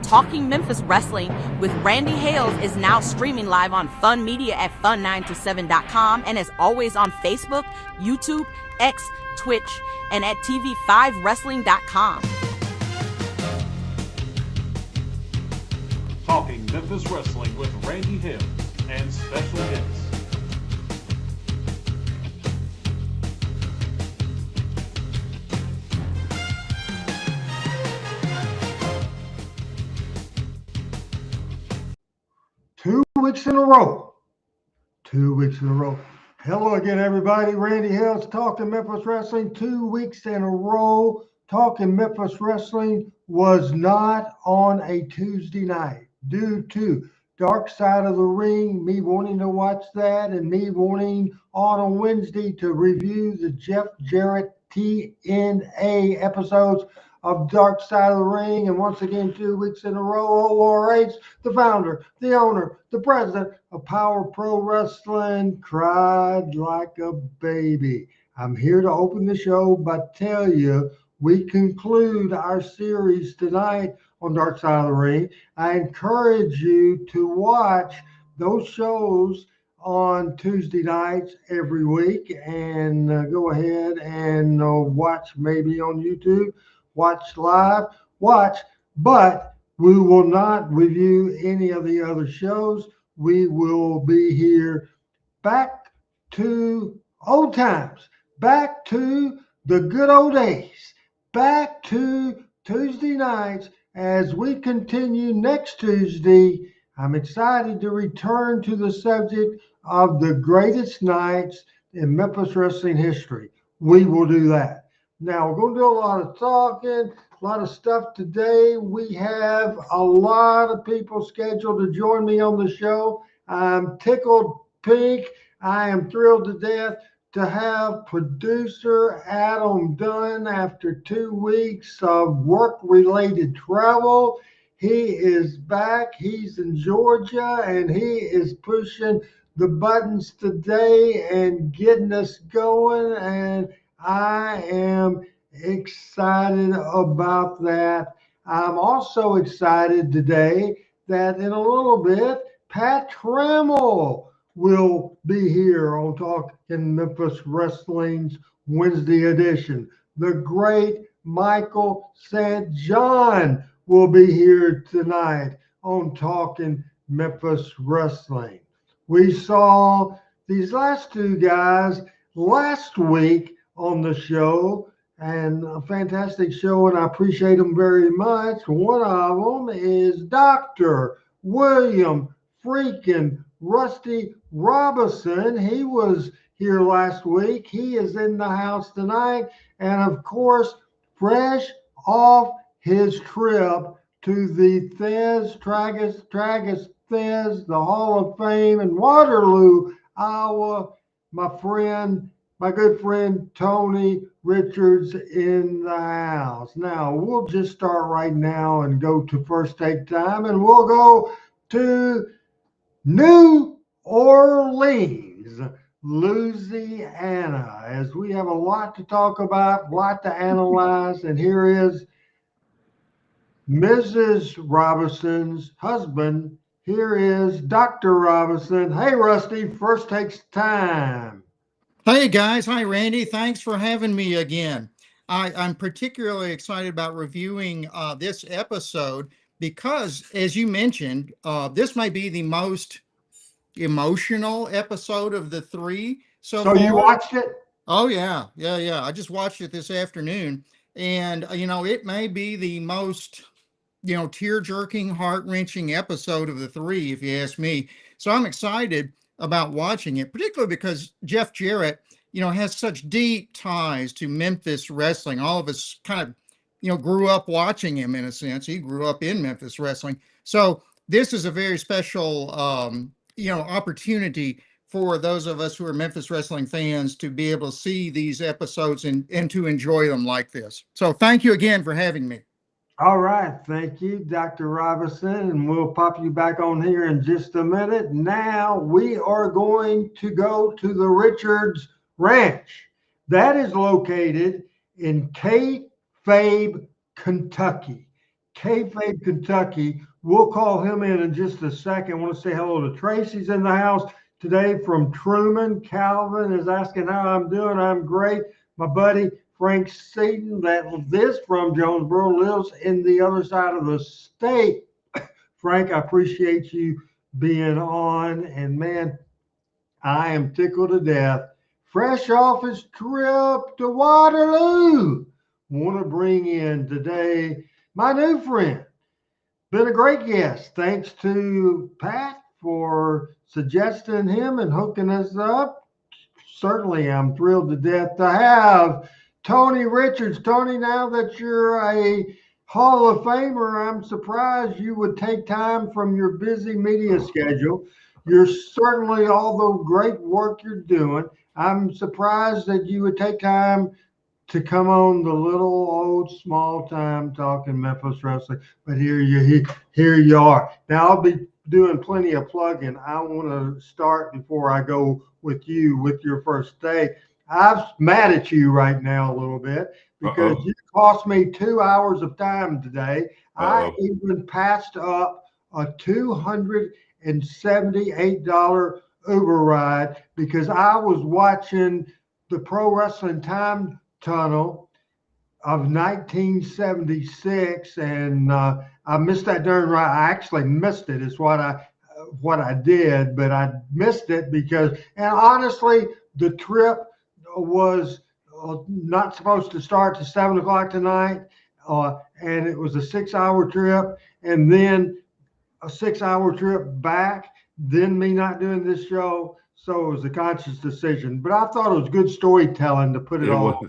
Talking Memphis Wrestling with Randy Hales is now streaming live on Fun Media at fun927.com and is always on Facebook, YouTube, X, Twitch, and at tv5wrestling.com. Talking Memphis Wrestling with Randy Hales and special guests. Two weeks in a row. 2 weeks in a row. Hello again, everybody. Randy Hales, Talking Memphis Wrestling. 2 weeks in a row. Talking Memphis Wrestling was not on a Tuesday night due to Dark Side of the Ring, me wanting to watch that, and me wanting on a Wednesday to review the Jeff Jarrett TNA episodes of Dark Side of the Ring. And once again, 2 weeks in a row, ORH, the founder, the owner, the president of Power Pro Wrestling, cried like a baby. I'm here to open the show by tell you we conclude our series tonight on Dark Side of the Ring. I encourage you to watch those shows on Tuesday nights every week and go ahead and watch maybe on YouTube. Watch live, but we will not review any of the other shows. We will be here back to old times, back to the good old days, back to Tuesday nights as we continue next Tuesday. I'm excited to return to the subject of the greatest nights in Memphis wrestling history. We will do that. Now, we're going to do a lot of talking, a lot of stuff today. We have a lot of people scheduled to join me on the show. I'm tickled pink. I am thrilled to death to have producer Adam Dunn after 2 weeks of work-related travel. He is back. He's in Georgia, and he is pushing the buttons today and getting us going, and I am excited about that. I'm also excited today that in a little bit, Pat Trammell will be here on Talking Memphis Wrestling's Wednesday edition. The great Michael St. John will be here tonight on Talking Memphis Wrestling. We saw these last two guys last week on the show, and a fantastic show, and I appreciate them very much. One of them is Dr. William freaking Rusty Robinson. He was here last week. He is in the house tonight, and of course, fresh off his trip to the Tragus Thez, the Hall of Fame in Waterloo, Iowa. My good friend Tony Richards in the house. Now, we'll just start right now and go to first take time, and we'll go to New Orleans, Louisiana, as we have a lot to talk about, a lot to analyze, and here is Mrs. Robinson's husband. Here is Dr. Robinson. Hey, Rusty, first takes time. Hey guys, hi Randy. Thanks for having me again. I'm particularly excited about reviewing this episode because, as you mentioned, this might be the most emotional episode of the three. So you watched it? Oh yeah. I just watched it this afternoon, and it may be the most tear-jerking, heart-wrenching episode of the three, if you ask me. So I'm excited about watching it, particularly because Jeff Jarrett, has such deep ties to Memphis wrestling. All of us kind of, grew up watching him in a sense. He grew up in Memphis wrestling. So this is a very special, opportunity for those of us who are Memphis wrestling fans to be able to see these episodes and to enjoy them like this. So thank you again for having me. All right. Thank you, Dr. Robinson, and we'll pop you back on here in just a minute. Now we are going to go to the Richards Ranch. That is located in Kayfabe, Kentucky. Kayfabe, Kentucky. We'll call him in just a second. I want to say hello to Tracy's in the house today from Truman. Calvin is asking how I'm doing. I'm great. My buddy Frank Seaton, that is from Jonesboro, lives in the other side of the state. Frank, I appreciate you being on. And man, I am tickled to death. Fresh off his trip to Waterloo. Want to bring in today my new friend. Been a great guest. Thanks to Pat for suggesting him and hooking us up. Certainly, I'm thrilled to death to have Tony Richards. Tony, now that you're a Hall of Famer, I'm surprised you would take time from your busy media schedule. You're certainly, all the great work you're doing, I'm surprised that you would take time to come on the little old small time talking Memphis wrestling. But here you are. Now I'll be doing plenty of plugging. I want to start before I go with you with your first day. I'm mad at you right now a little bit because you cost me 2 hours of time today. I even passed up a $278 Uber ride because I was watching the Pro Wrestling Time Tunnel of 1976, and I missed that darn ride. I actually missed it. Is what I did, but I missed it because, and honestly, the trip was not supposed to start till 7 o'clock tonight, and it was a 6 hour trip, and then a 6 hour trip back, then me not doing this show. So it was a conscious decision, but I thought it was good storytelling to put it all.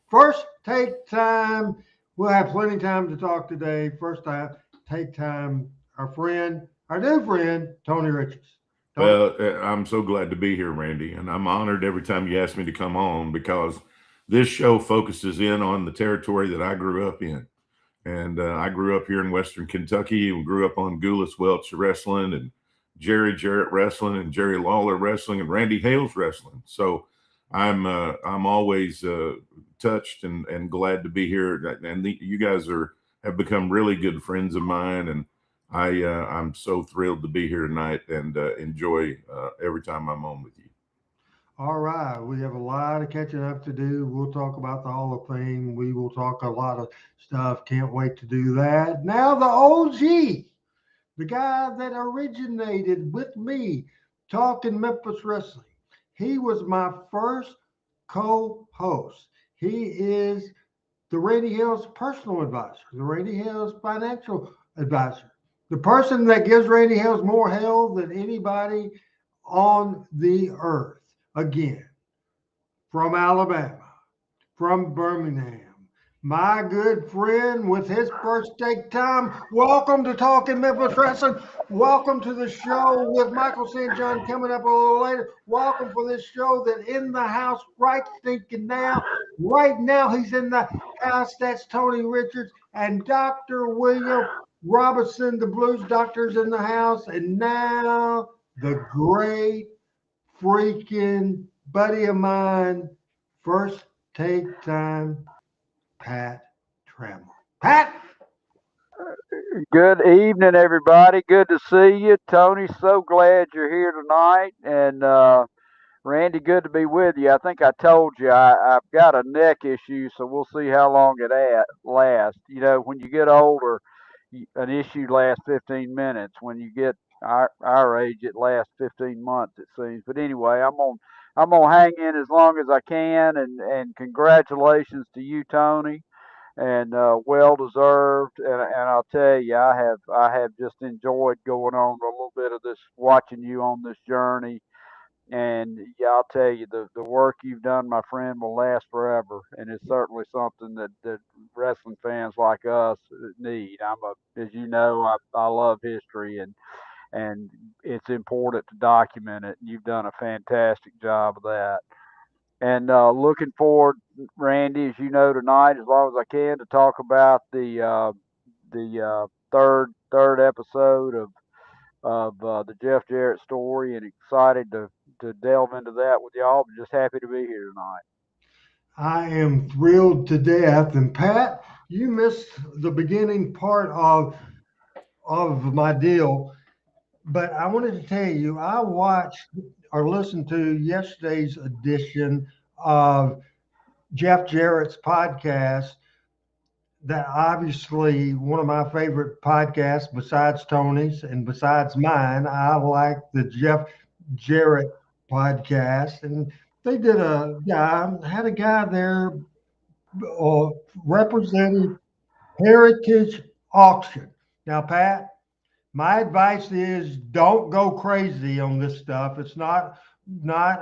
First, take time. We'll have plenty of time to talk today. First time, take time. Our new friend, Tony Richards. Well, I'm so glad to be here, Randy, and I'm honored every time you ask me to come on because this show focuses in on the territory that I grew up in. And I grew up here in Western Kentucky and grew up on Goulas Welch Wrestling and Jarrett Wrestling and Jerry Lawler Wrestling and Randy Hales Wrestling. So I'm always touched and glad to be here. And you guys have become really good friends of mine, and I'm so thrilled to be here tonight and enjoy every time I'm on with you. All right. We have a lot of catching up to do. We'll talk about the Hall of Fame. We will talk a lot of stuff. Can't wait to do that. Now the OG, the guy that originated with me talking Memphis wrestling. He was my first co-host. He is the Randy Hales personal advisor, the Randy Hales financial advisor, the person that gives Randy Hales more hell than anybody on the earth. Again, from Alabama, from Birmingham, my good friend with his first take time. Welcome to Talking Memphis Wrestling. Welcome to the show with Michael St. John coming up a little later. Welcome for this show that in the house right thinking now. Right now he's in the house. That's Tony Richards and Dr. William Robinson, the Blues Doctor's in the house. And now the great freaking buddy of mine, first take time, Pat Trammell. Pat! Good evening, everybody. Good to see you. Tony, so glad you're here tonight. And Randy, good to be with you. I think I told you I've got a neck issue, so we'll see how long it lasts. You know, when you get older, an issue lasts 15 minutes. When you get our age, it lasts 15 months, it seems. But anyway, I'm gonna hang in as long as I can, and congratulations to you, Tony, and well deserved. And I'll tell you, I have just enjoyed going on a little bit of this, watching you on this journey. And yeah, I'll tell you, the work you've done, my friend, will last forever, and it's certainly something that wrestling fans like us need. As you know, I love history, and it's important to document it. And you've done a fantastic job of that. And looking forward, Randy, as you know, tonight, as long as I can, to talk about the third episode of the Jeff Jarrett story, and excited to delve into that with y'all. But just happy to be here tonight. I am thrilled to death. And Pat, you missed the beginning part of my deal, but I wanted to tell you, I watched or listened to yesterday's edition of Jeff Jarrett's podcast. That obviously one of my favorite podcasts besides Tony's and besides mine. I like the Jeff Jarrett podcast, and they did a guy had a guy there uh, representing Heritage Auction. Now, Pat, my advice is don't go crazy on this stuff. It's not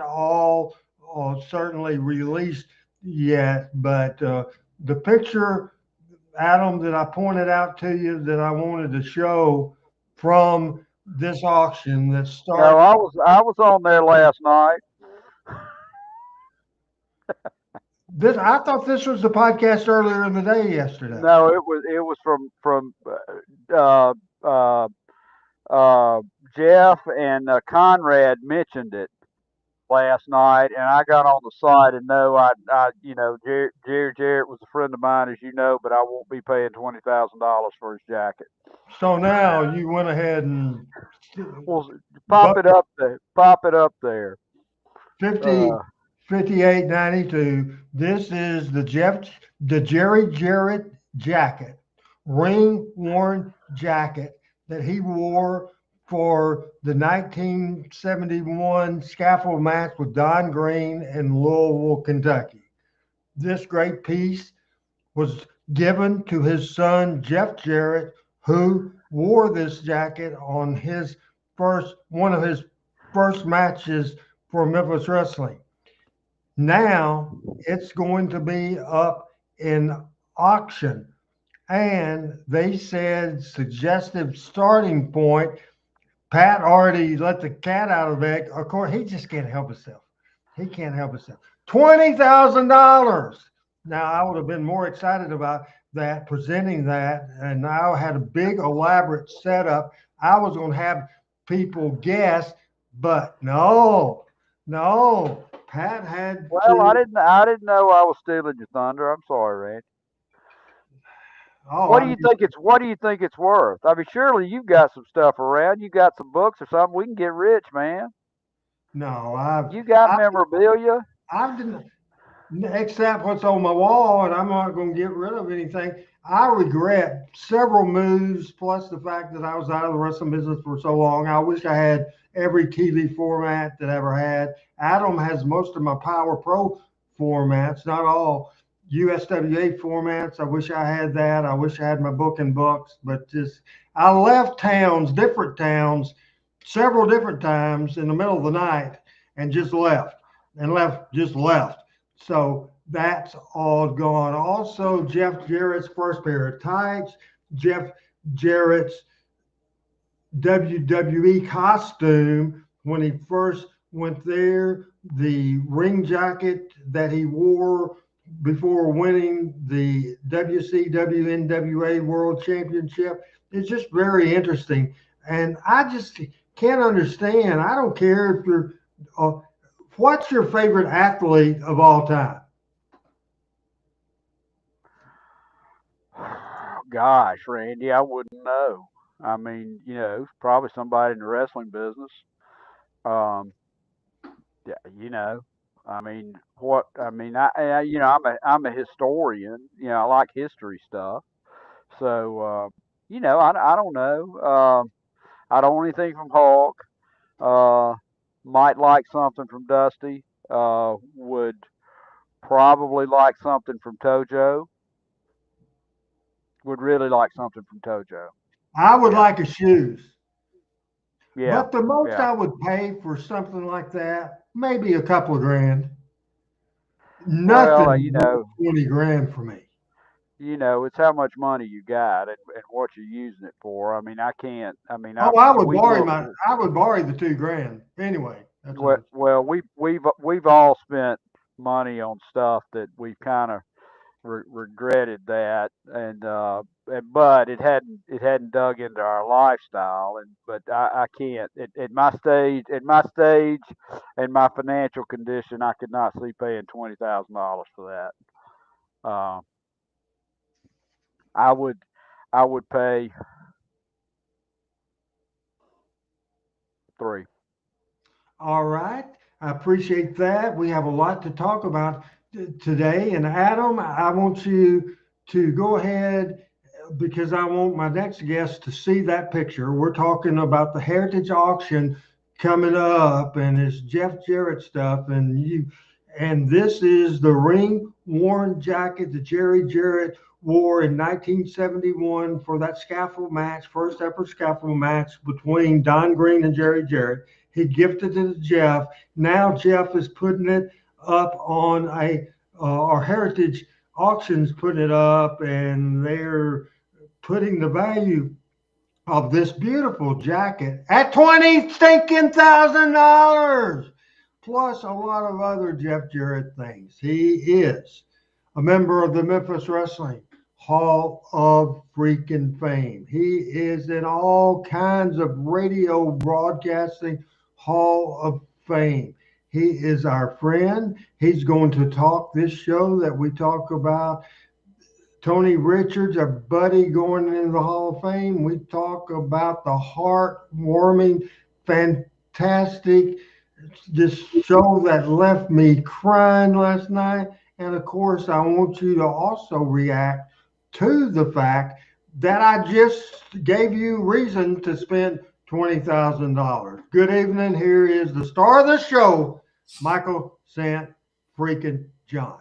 all certainly released yet, but the picture, Adam, that I pointed out to you that I wanted to show from this auction that No, started I was on there last night. this. I thought this was the podcast earlier in the day yesterday. No, it was from uh, uh, uh, Jeff and Conrad mentioned it last night, and I got on the site and know I you know, Jarrett was a friend of mine, as you know, but I won't be paying $20,000 for his jacket. So now you went ahead and Well, pop it up there. Pop it up there. 50, Uh, 58.92. This is the Jerry Jarrett jacket, ring worn jacket that he wore for the 1971 scaffold match with Don Green in Louisville, Kentucky. This great piece was given to his son Jeff Jarrett, who wore this jacket on his first one of his first matches for Memphis Wrestling. Now it's going to be up in auction. And they said suggestive starting point. Pat already let the cat out of the bag. Of course, he just can't help himself. He can't help himself. $20,000. Now I would have been more excited about that, presenting that, and I had a big elaborate setup. I was going to have people guess, but no, Pat had well, to. I didn't know I was stealing your thunder. I'm sorry, Randy. Oh, What I do you mean, think what do you think it's worth? I mean, surely you've got some stuff around. You got some books or something. We can get rich, man. no, You got I, memorabilia. I didn't accept what's on my wall, and I'm not going to get rid of anything. I regret several moves, plus the fact that I was out of the wrestling business for so long. I wish I had every TV format that I ever had. Adam has most of my Power Pro formats, not all USWA formats. I wish I had that. I wish I had my book and books, but just I left towns, different towns, several different times in the middle of the night, and just left just left. So that's all gone. Also, Jeff Jarrett's first pair of tights, Jeff Jarrett's WWE costume when he first went there, the ring jacket that he wore before winning the WCW NWA World Championship. It's just very interesting. And I just can't understand. I don't care if you're, what's your favorite athlete of all time? Gosh, Randy, I wouldn't know. I mean, you know, probably somebody in the wrestling business. Um, yeah, you know, I mean, what? I mean, you know, I'm a historian. You know, I like history stuff. So, you know, I don't know. I don't want anything from Hawk. Uh, might like something from Dusty. Would probably like something from Tojo. Would really like something from Tojo. I would Yeah, like a shoes, yeah, but the most yeah. I would pay for something like that, maybe a couple of grand. Well, Nothing worth 20 grand for me. it's how much money you got and what you're using it for. I mean, I can't. I mean, Oh, I would we've borrow looked. I would borrow the 2 grand anyway. That's Well, all. we've all spent money on stuff that we've kind of regretted that, but it hadn't dug into our lifestyle, and but I can't at my stage and my financial condition, I could not see paying $20,000 for that. Uh, I would pay 3. All right. I appreciate that. We have a lot to talk about today. And Adam, I want you to go ahead because I want my next guest to see that picture. We're talking about the Heritage Auction coming up, and it's Jeff Jarrett stuff. And this is the ring-worn jacket that Jerry Jarrett wore in 1971 for that scaffold match, first ever scaffold match between Don Green and Jerry Jarrett. He gifted it to Jeff. Now Jeff is putting it up on our Heritage Auctions putting it up, and they're putting the value of this beautiful jacket at $20,000 plus a lot of other Jeff Jarrett things. He is a member of the Memphis Wrestling Hall of freaking Fame. He is in all kinds of radio broadcasting Hall of Fame. He is our friend. He's going to talk this show that we talk about. Tony Richards, our buddy going into the Hall of Fame. We talk about the heartwarming, fantastic, this show that left me crying last night. And of course, I want you to also react to the fact that I just gave you reason to spend $20,000. Good evening. Here is the star of the show, Michael St. freaking John.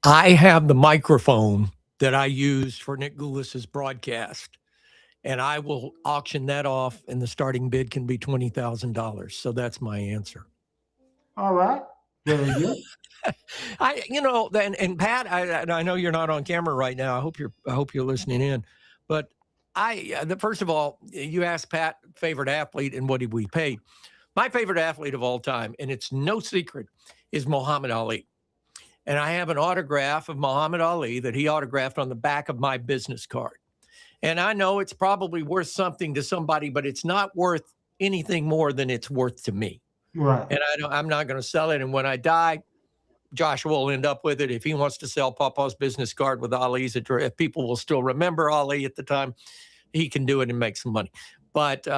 I have the microphone that I used for Nick Goulis's broadcast, and I will auction that off, and the starting bid can be $20,000. So that's my answer. All right. Very good. And Pat, I know you're not on camera right now. I hope you're listening in, but first of all, you asked Pat favorite athlete and what did we pay? My favorite athlete of all time, and it's no secret, is Muhammad Ali. And I have an autograph of Muhammad Ali that he autographed on the back of my business card. And I know it's probably worth something to somebody, but it's not worth anything more than it's worth to me. Right. And I'm not going to sell it. And when I die, Joshua will end up with it. If he wants to sell Papa's business card with Ali's address, if people will still remember Ali at the time, he can do it and make some money. But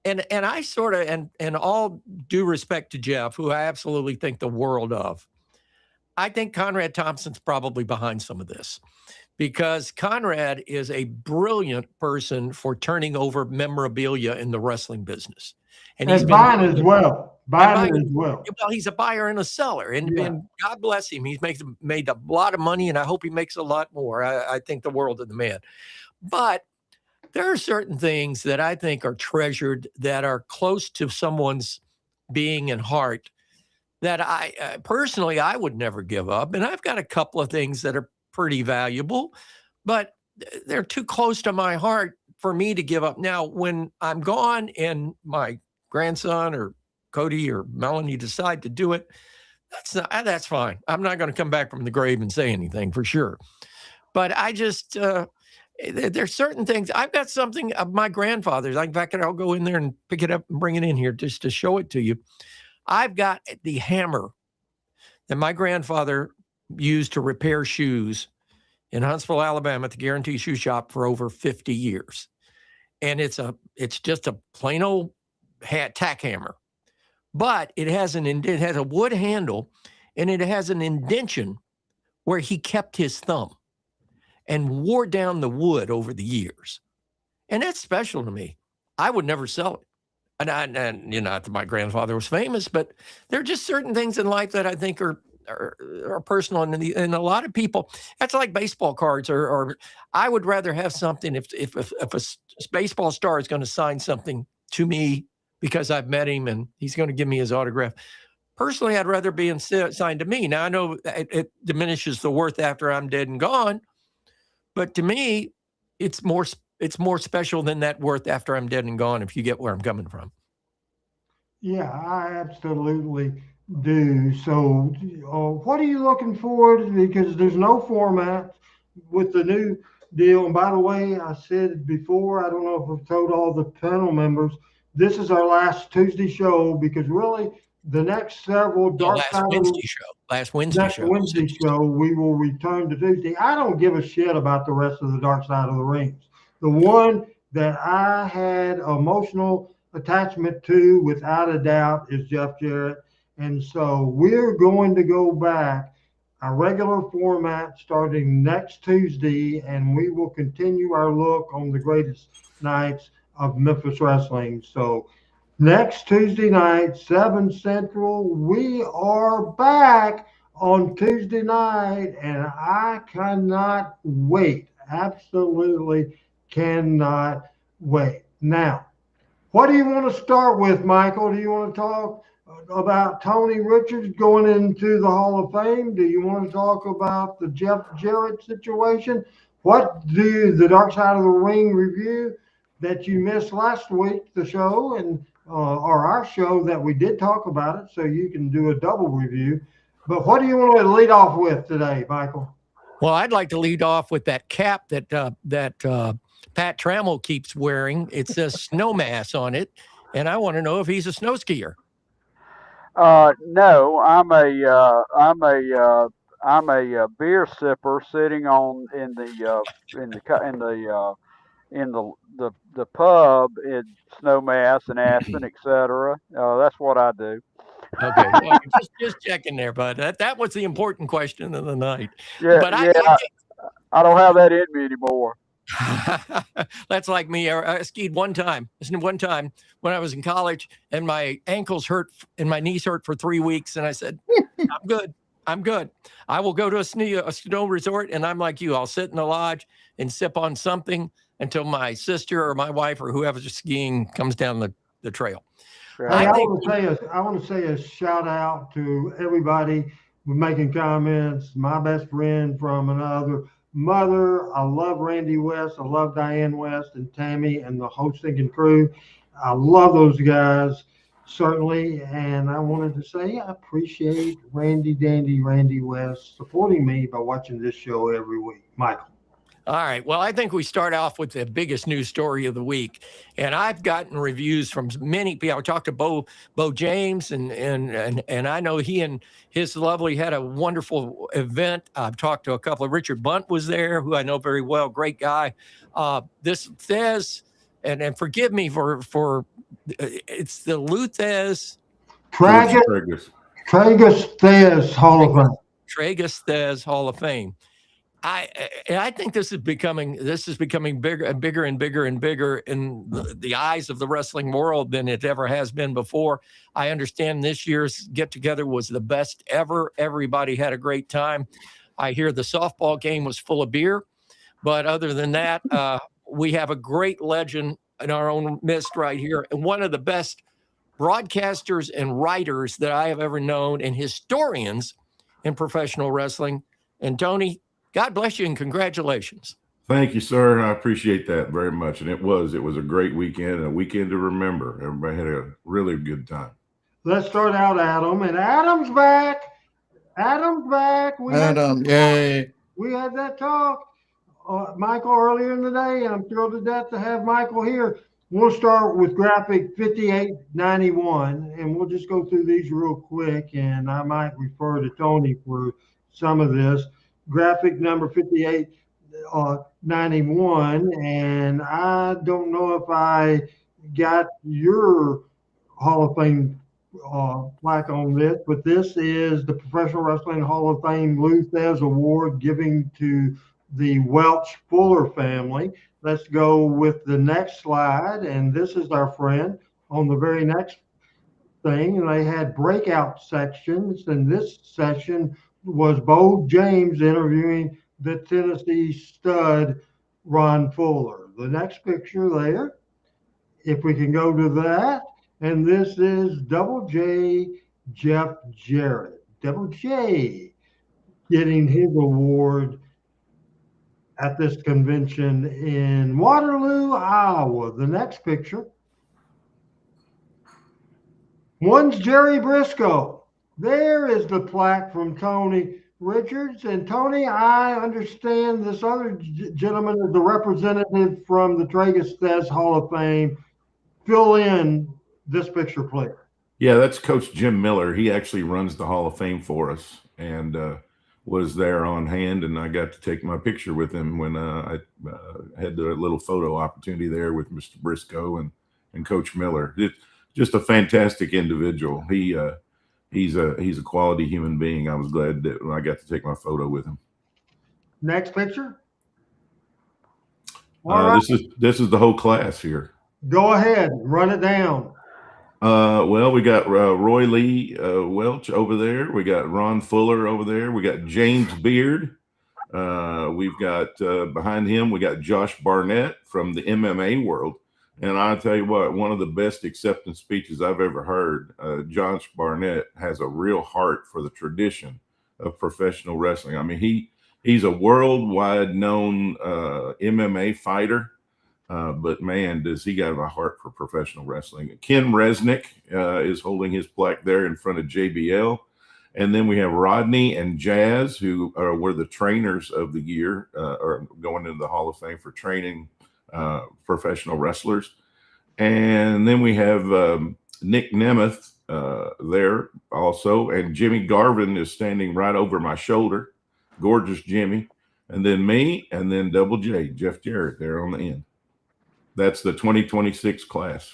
and I sort of, and all due respect to Jeff, who I absolutely think the world of, I think Conrad Thompson's probably behind some of this, because Conrad is a brilliant person for turning over memorabilia in the wrestling business. And he's buying as well. Buying as well. Well, he's a buyer and a seller, and God bless him. He's made a lot of money, and I hope he makes a lot more. I think the world of the man. But there are certain things that I think are treasured, that are close to someone's being and heart, that I personally would never give up. And I've got a couple of things that are pretty valuable, but they're too close to my heart for me to give up. Now, when I'm gone and my grandson or Cody or Melanie decide to do it, that's fine. I'm not going to come back from the grave and say anything for sure. But I just, there's certain things. I've got something of my grandfather's. In fact, I'll go in there and pick it up and bring it in here just to show it to you. I've got the hammer that my grandfather used to repair shoes in Huntsville, Alabama at the Guarantee Shoe Shop for over 50 years. And it's just a plain old tack hammer. But it has a wood handle, and it has an indention where he kept his thumb and wore down the wood over the years. And that's special to me. I would never sell it. And not that my grandfather was famous, but there are just certain things in life that I think are personal. And a lot of people, that's like baseball cards, or I would rather have something if a baseball star is going to sign something to me because I've met him and he's going to give me his autograph. Personally, I'd rather be signed to me. Now, I know it diminishes the worth after I'm dead and gone, but to me, it's more special than that worth after I'm dead and gone, if you get where I'm coming from. Yeah, I absolutely do. So what are you looking forward to? Because there's no format with the new deal. And by the way, I said before, I don't know if I've told all the panel members, this is our last Tuesday show, because really the next several Dark last Side Wednesday of the show. Last Wednesday next show. Wednesday show, we will return to Tuesday. I don't give a shit about the rest of the Dark Side of the Rings. The one that I had emotional attachment to, without a doubt, is Jeff Jarrett. And so we're going to go back our regular format starting next Tuesday, and we will continue our look on the greatest nights of Memphis wrestling. So next Tuesday night, 7 Central, we are back on Tuesday night, and I cannot wait. Absolutely cannot wait. Now, what do you want to start with, Michael? Do you want to talk about Tony Richards going into the Hall of Fame? Do you want to talk about the Jeff Jarrett situation? What do the Dark Side of the Ring review that you missed last week, the show, and or our show that we did talk about it, so you can do a double review. But what do you want to lead off with today, Michael? Well, I'd like to lead off with that cap that Pat Trammell keeps wearing. It says Snowmass on it, and I want to know if he's a snow skier. No, I'm a beer sipper sitting in the pub in Snowmass and Aspen, etc. That's what I do. Okay, well, just checking there, bud. That was the important question of the night. Yeah, but I don't have that in me anymore. That's like me. I skied one time when I was in college, and my ankles hurt and my knees hurt for 3 weeks. And I said, I'm good. I will go to a snow resort. And I'm like you. I'll sit in the lodge and sip on something until my sister or my wife or whoever's skiing comes down the trail. Hey, I want to say a shout out to everybody making comments. My best friend from another mother. I love Randy West. I love Diane West and Tammy and the whole stinking crew. I love those guys, certainly. And I wanted to say I appreciate Randy West supporting me by watching this show every week. Michael. All right. Well, I think we start off with the biggest news story of the week. And I've gotten reviews from many people. I talked to Bo James, and I know he and his lovely had a wonderful event. I've talked to a couple of Richard Bunt was there, who I know very well, great guy. This Thez, and forgive me for it's the Luthez Tragus Thez Hall of Fame. Tragus Thez Hall of Fame. I think this is becoming bigger and bigger and bigger and bigger in the eyes of the wrestling world than it ever has been before. I understand this year's get together was the best ever. Everybody had a great time. I hear the softball game was full of beer, but other than that, we have a great legend in our own midst right here, and one of the best broadcasters and writers that I have ever known, and historians in professional wrestling. And Tony, God bless you and congratulations. Thank you, sir. I appreciate that very much. And it was a great weekend and a weekend to remember. Everybody had a really good time. Let's start out, Adam. And Adam's back. Yay. We had that talk, Michael, earlier in the day, and I'm thrilled to death to have Michael here. We'll start with graphic 5891, and we'll just go through these real quick, and I might refer to Tony for some of this. Graphic number 5891, and I don't know if I got your Hall of Fame plaque on this, but this is the Professional Wrestling Hall of Fame Lou Thez Award giving to the Welch Fuller family. Let's go with the next slide, and this is our friend on the very next thing, and they had breakout sections, and this section was Bo James interviewing the Tennessee stud Ron Fuller. The next picture there, if we can go to that, and this is Double J Jeff Jarrett. Double J getting his award at this convention in Waterloo, Iowa. The next picture, one's Jerry Briscoe. There is the plaque from Tony Richards. And Tony, I understand this other gentleman is the representative from the Tragus Thez Hall of Fame. Fill in this picture, please. Yeah, that's Coach Jim Miller. He actually runs the Hall of Fame for us, and was there on hand, and I got to take my picture with him when I had the little photo opportunity there with Mr. Briscoe and Coach Miller. It's just a fantastic individual. He's a quality human being. I was glad that I got to take my photo with him. Next picture. All right. This is the whole class here. Go ahead, run it down. Well, we got Roy Lee Welch over there. We got Ron Fuller over there. We got James Beard. We've got behind him, we got Josh Barnett from the MMA world. And I'll tell you what, one of the best acceptance speeches I've ever heard. Josh Barnett has a real heart for the tradition of professional wrestling. I mean, he's a worldwide known MMA fighter. But man, does he got a heart for professional wrestling. Ken Resnick is holding his plaque there in front of JBL. And then we have Rodney and Jazz, who were the trainers of the year, or going into the Hall of Fame for training professional wrestlers. And then we have Nick Nemeth there also. And Jimmy Garvin is standing right over my shoulder. Gorgeous Jimmy. And then me, and then Double J, Jeff Jarrett there on the end. That's the 2026 class.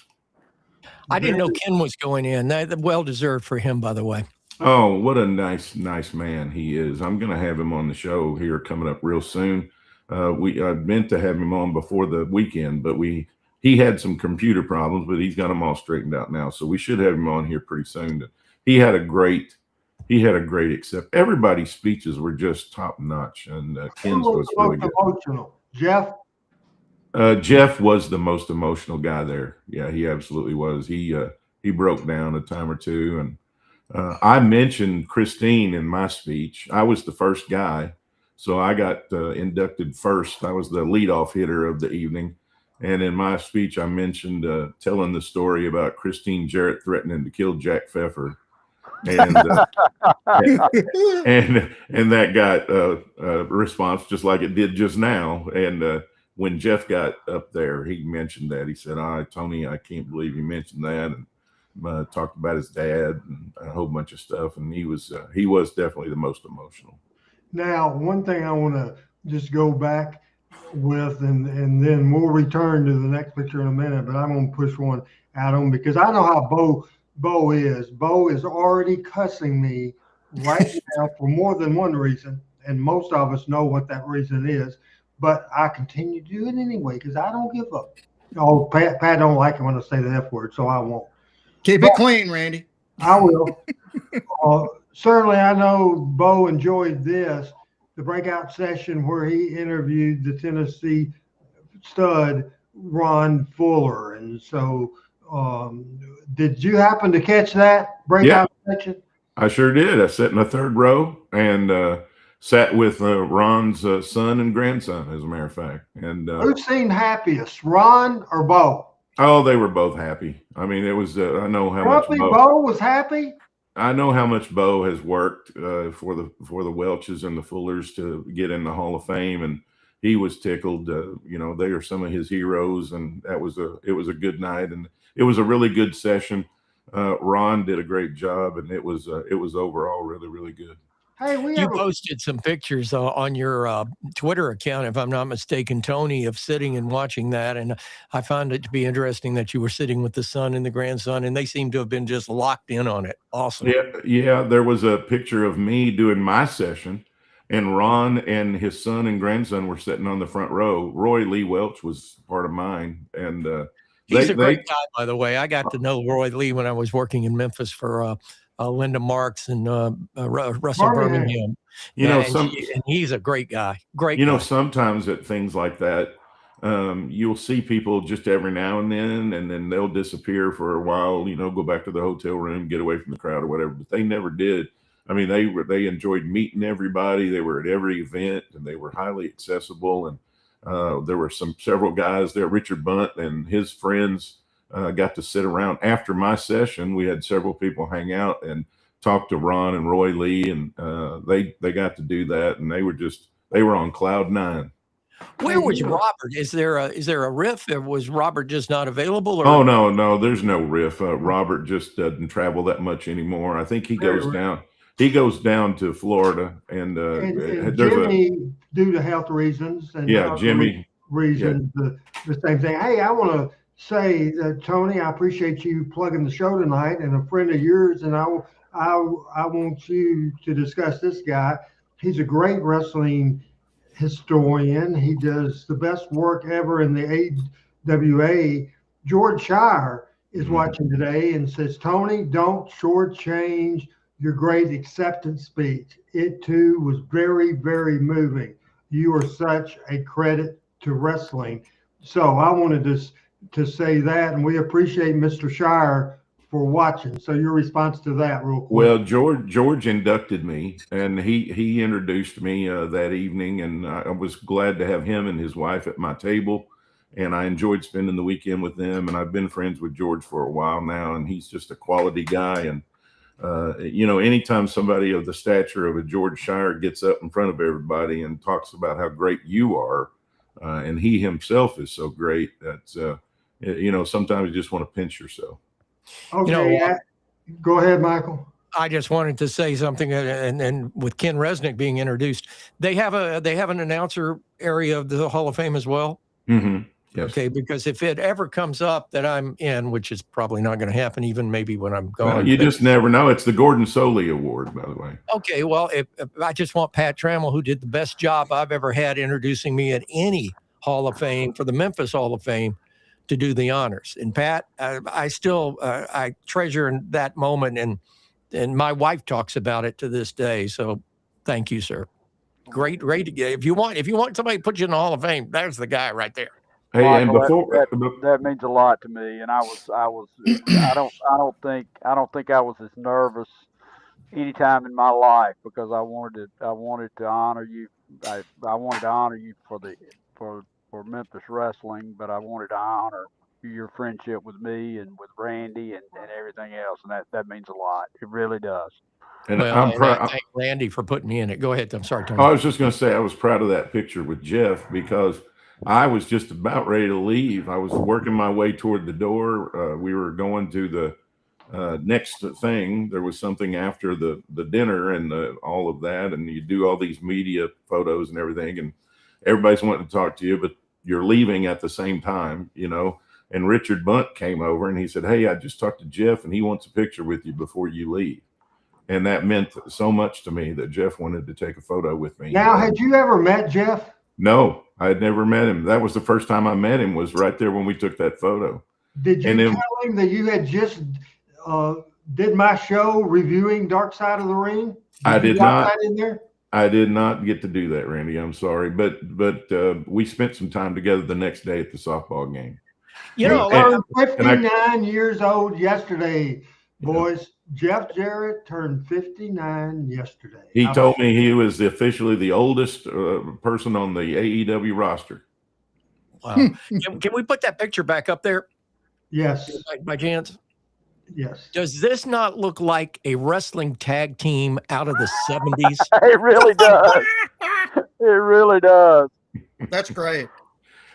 I didn't know Ken was going in. Well deserved for him, by the way. Oh, what a nice man he is. I'm going to have him on the show here coming up real soon. I meant to have him on before the weekend, but he had some computer problems, but he's got them all straightened out now. So we should have him on here pretty soon. He had a great accept. Everybody's speeches were just top notch, and Ken's was really good. Emotional. Jeff. Jeff was the most emotional guy there. Yeah, he absolutely was. He broke down a time or two, and I mentioned Christine in my speech. I was the first guy, so I got inducted first. I was the leadoff hitter of the evening, and in my speech, I mentioned telling the story about Christine Jarrett threatening to kill Jack Pfeffer, and and that got a response just like it did just now, and. When Jeff got up there, he mentioned that. He said, Tony, I can't believe you mentioned that. And talked about his dad and a whole bunch of stuff. And he was definitely the most emotional. Now, one thing I want to just go back with, and then we'll return to the next picture in a minute, but I'm going to push one out on because I know how Bo is. Bo is already cussing me right now for more than one reason. And most of us know what that reason is. But I continue to do it anyway because I don't give up. Oh, Pat don't like it when I say the F word, so I won't. Keep it clean, Randy. I will. Certainly, I know Bo enjoyed the breakout session where he interviewed the Tennessee stud Ron Fuller. And so did you happen to catch that breakout session? I sure did. I sat in the third row and sat with Ron's son and grandson, as a matter of fact. And who seemed happiest, Ron or Bo? Oh, they were both happy. I mean, it was. I know how much Bo was happy. I know how much Bo has worked for the Welches and the Fullers to get in the Hall of Fame, and he was tickled. They are some of his heroes, and it was a good night, and it was a really good session. Ron did a great job, and it was overall really, really good. Hey, you posted some pictures on your Twitter account, if I'm not mistaken, Tony, of sitting and watching that. And I found it to be interesting that you were sitting with the son and the grandson, and they seem to have been just locked in on it. Awesome. Yeah. There was a picture of me doing my session, and Ron and his son and grandson were sitting on the front row. Roy Lee Welch was part of mine. And he's a great guy, by the way. I got to know Roy Lee when I was working in Memphis for Linda Marks and Russell Birmingham. And he's a great guy. Great guy. Sometimes at things like that, you'll see people just every now and then they'll disappear for a while, go back to the hotel room, get away from the crowd or whatever. But they never did. I mean, they enjoyed meeting everybody. They were at every event, and they were highly accessible. And there were several guys there. Richard Bunt and his friends got to sit around after my session. We had several people hang out and talk to Ron and Roy Lee, and they got to do that, and they were on cloud nine. Where was Robert? Is there a riff? Or was Robert just not available? Or? Oh no, there's no riff. Robert just doesn't travel that much anymore. I think he goes down. He goes down to Florida, and Jimmy, due to health reasons, and Jimmy reasons, the same thing. Hey, I want to say, Tony, I appreciate you plugging the show tonight, and a friend of yours, and I want you to discuss this guy. He's a great wrestling historian. He does the best work ever in the AWA. George Shire is watching today and says, Tony, don't shortchange your great acceptance speech. It too was very, very moving. You are such a credit to wrestling. So I wanted to say that, and we appreciate Mr. Shire for watching. So your response to that, real quick. Well, George inducted me, and he introduced me that evening, and I was glad to have him and his wife at my table, and I enjoyed spending the weekend with them. And I've been friends with George for a while now, and he's just a quality guy. And anytime somebody of the stature of a George Shire gets up in front of everybody and talks about how great you are, and he himself is so great, that's sometimes you just want to pinch yourself. Okay, go ahead, Michael. I just wanted to say something, and with Ken Resnick being introduced, they have an announcer area of the Hall of Fame as well. Mm-hmm. Yes. Okay, because if it ever comes up that I'm in, which is probably not going to happen, even maybe when I'm gone. Well, you just never know. It's the Gordon Soley Award, by the way. Okay, well, if I just want Pat Trammell, who did the best job I've ever had introducing me at any Hall of Fame for the Memphis Hall of Fame, to do the honors. And Pat, I still I treasure that moment, and my wife talks about it to this day. So thank you, sir. Great. If you want somebody to put you in the Hall of Fame, there's the guy right there. Hey, Michael, and before that means a lot to me, and I don't think I was as nervous any time in my life, because I wanted to honor you. I wanted to honor you for Memphis wrestling, but I wanted to honor your friendship with me and with Randy and everything else, and that means a lot. It really does. And I'm proud. I thank Randy for putting me in it. Go ahead. I'm sorry, Tony. I was just going to say I was proud of that picture with Jeff, because I was just about ready to leave. I was working my way toward the door. We were going to the next thing. There was something after the dinner and all of that, and you do all these media photos and everything, and everybody's wanting to talk to you, but you're leaving at the same time, and Richard Bunt came over and he said, hey, I just talked to Jeff and he wants a picture with you before you leave. And that meant so much to me that Jeff wanted to take a photo with me. Now, had you ever met Jeff? No, I had never met him. That was the first time I met him, was right there when we took that photo. Did you tell him that you had just did my show reviewing Dark Side of the Ring? I did not. That in there? I did not get to do that, Randy. I'm sorry, but we spent some time together the next day at the softball game. He turned 59 years old yesterday, boys. Jeff Jarrett turned 59 yesterday. He told me he was officially the oldest person on the AEW roster. Wow. Can we put that picture back up there? Yes. By chance? Yes. Does this not look like a wrestling tag team out of the 70s? It really does. It really does. That's great.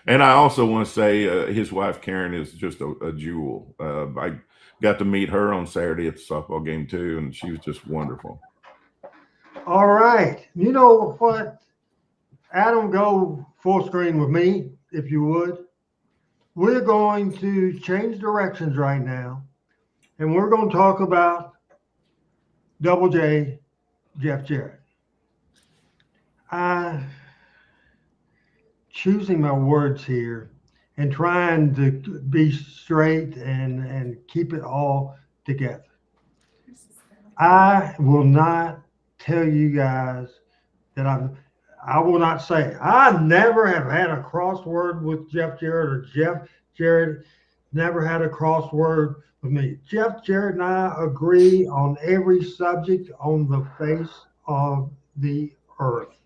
And I also want to say his wife, Karen, is just a jewel. I got to meet her on Saturday at the softball game too, and she was just wonderful. All right. You know what? Adam, go full screen with me, if you would. We're going to change directions right now, and we're going to talk about Double J, Jeff Jarrett. Choosing my words here and trying to be straight and keep it all together. I will not tell you guys that I will not say I never have had a crossword with Jeff Jarrett, or Jeff Jarrett never had a crossword with me. Jeff Jarrett and I agree on every subject on the face of the earth.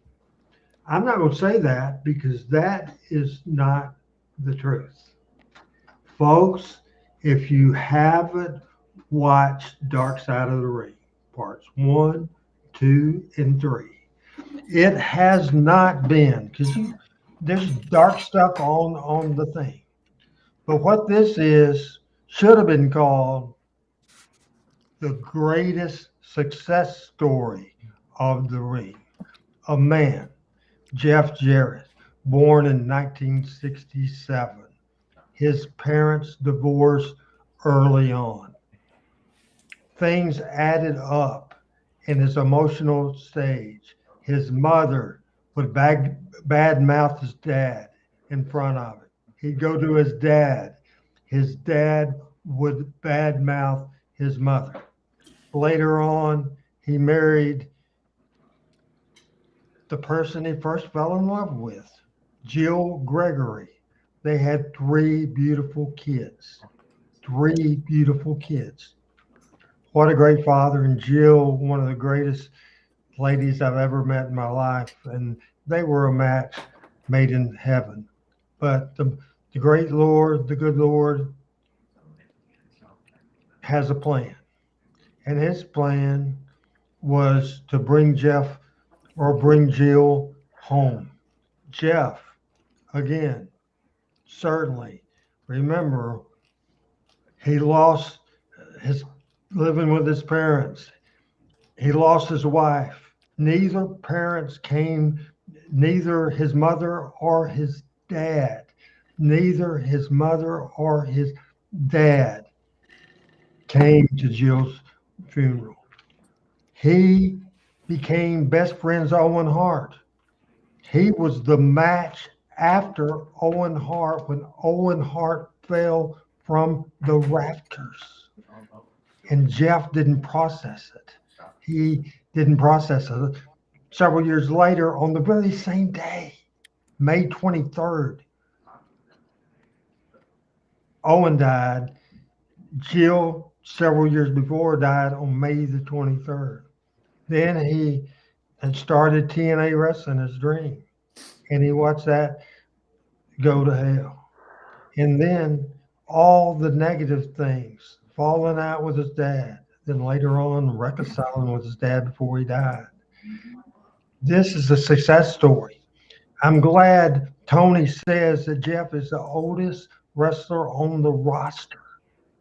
I'm not going to say that, because that is not the truth. Folks, if you haven't watched Dark Side of the Ring, parts 1, 2, and 3, it has not been, because there's dark stuff on the thing. But what this is should have been called the greatest success story of the ring. A man, Jeff Jarrett, born in 1967. His parents divorced early on. Things added up in his emotional stage. His mother would bad mouth his dad in front of it. He'd go to his dad. His dad would bad mouth his mother. Later on, he married the person he first fell in love with, Jill Gregory. They had 3 beautiful kids. 3 beautiful kids. What a great father. And Jill, one of the greatest ladies I've ever met in my life. And they were a match made in heaven. But the great Lord, the good Lord, has a plan. And his plan was to bring Jeff or bring Jill home. Jeff, again, certainly, remember, he lost his living with his parents. He lost his wife. Neither parents came, neither his mother or his dad, neither his mother or his dad came to Jill's funeral. He became best friends with Owen Hart. He was the match after Owen Hart when Owen Hart fell from the rafters. And Jeff didn't process it. He didn't process it. Several years later, on the very same day, May 23rd, Owen died. Jill, several years before, died on May the 23rd. Then he had started TNA wrestling his dream, and he watched that go to hell. And then all the negative things, falling out with his dad, then later on reconciling with his dad before he died. This is a success story. I'm glad Tony says that Jeff is the oldest wrestler on the roster.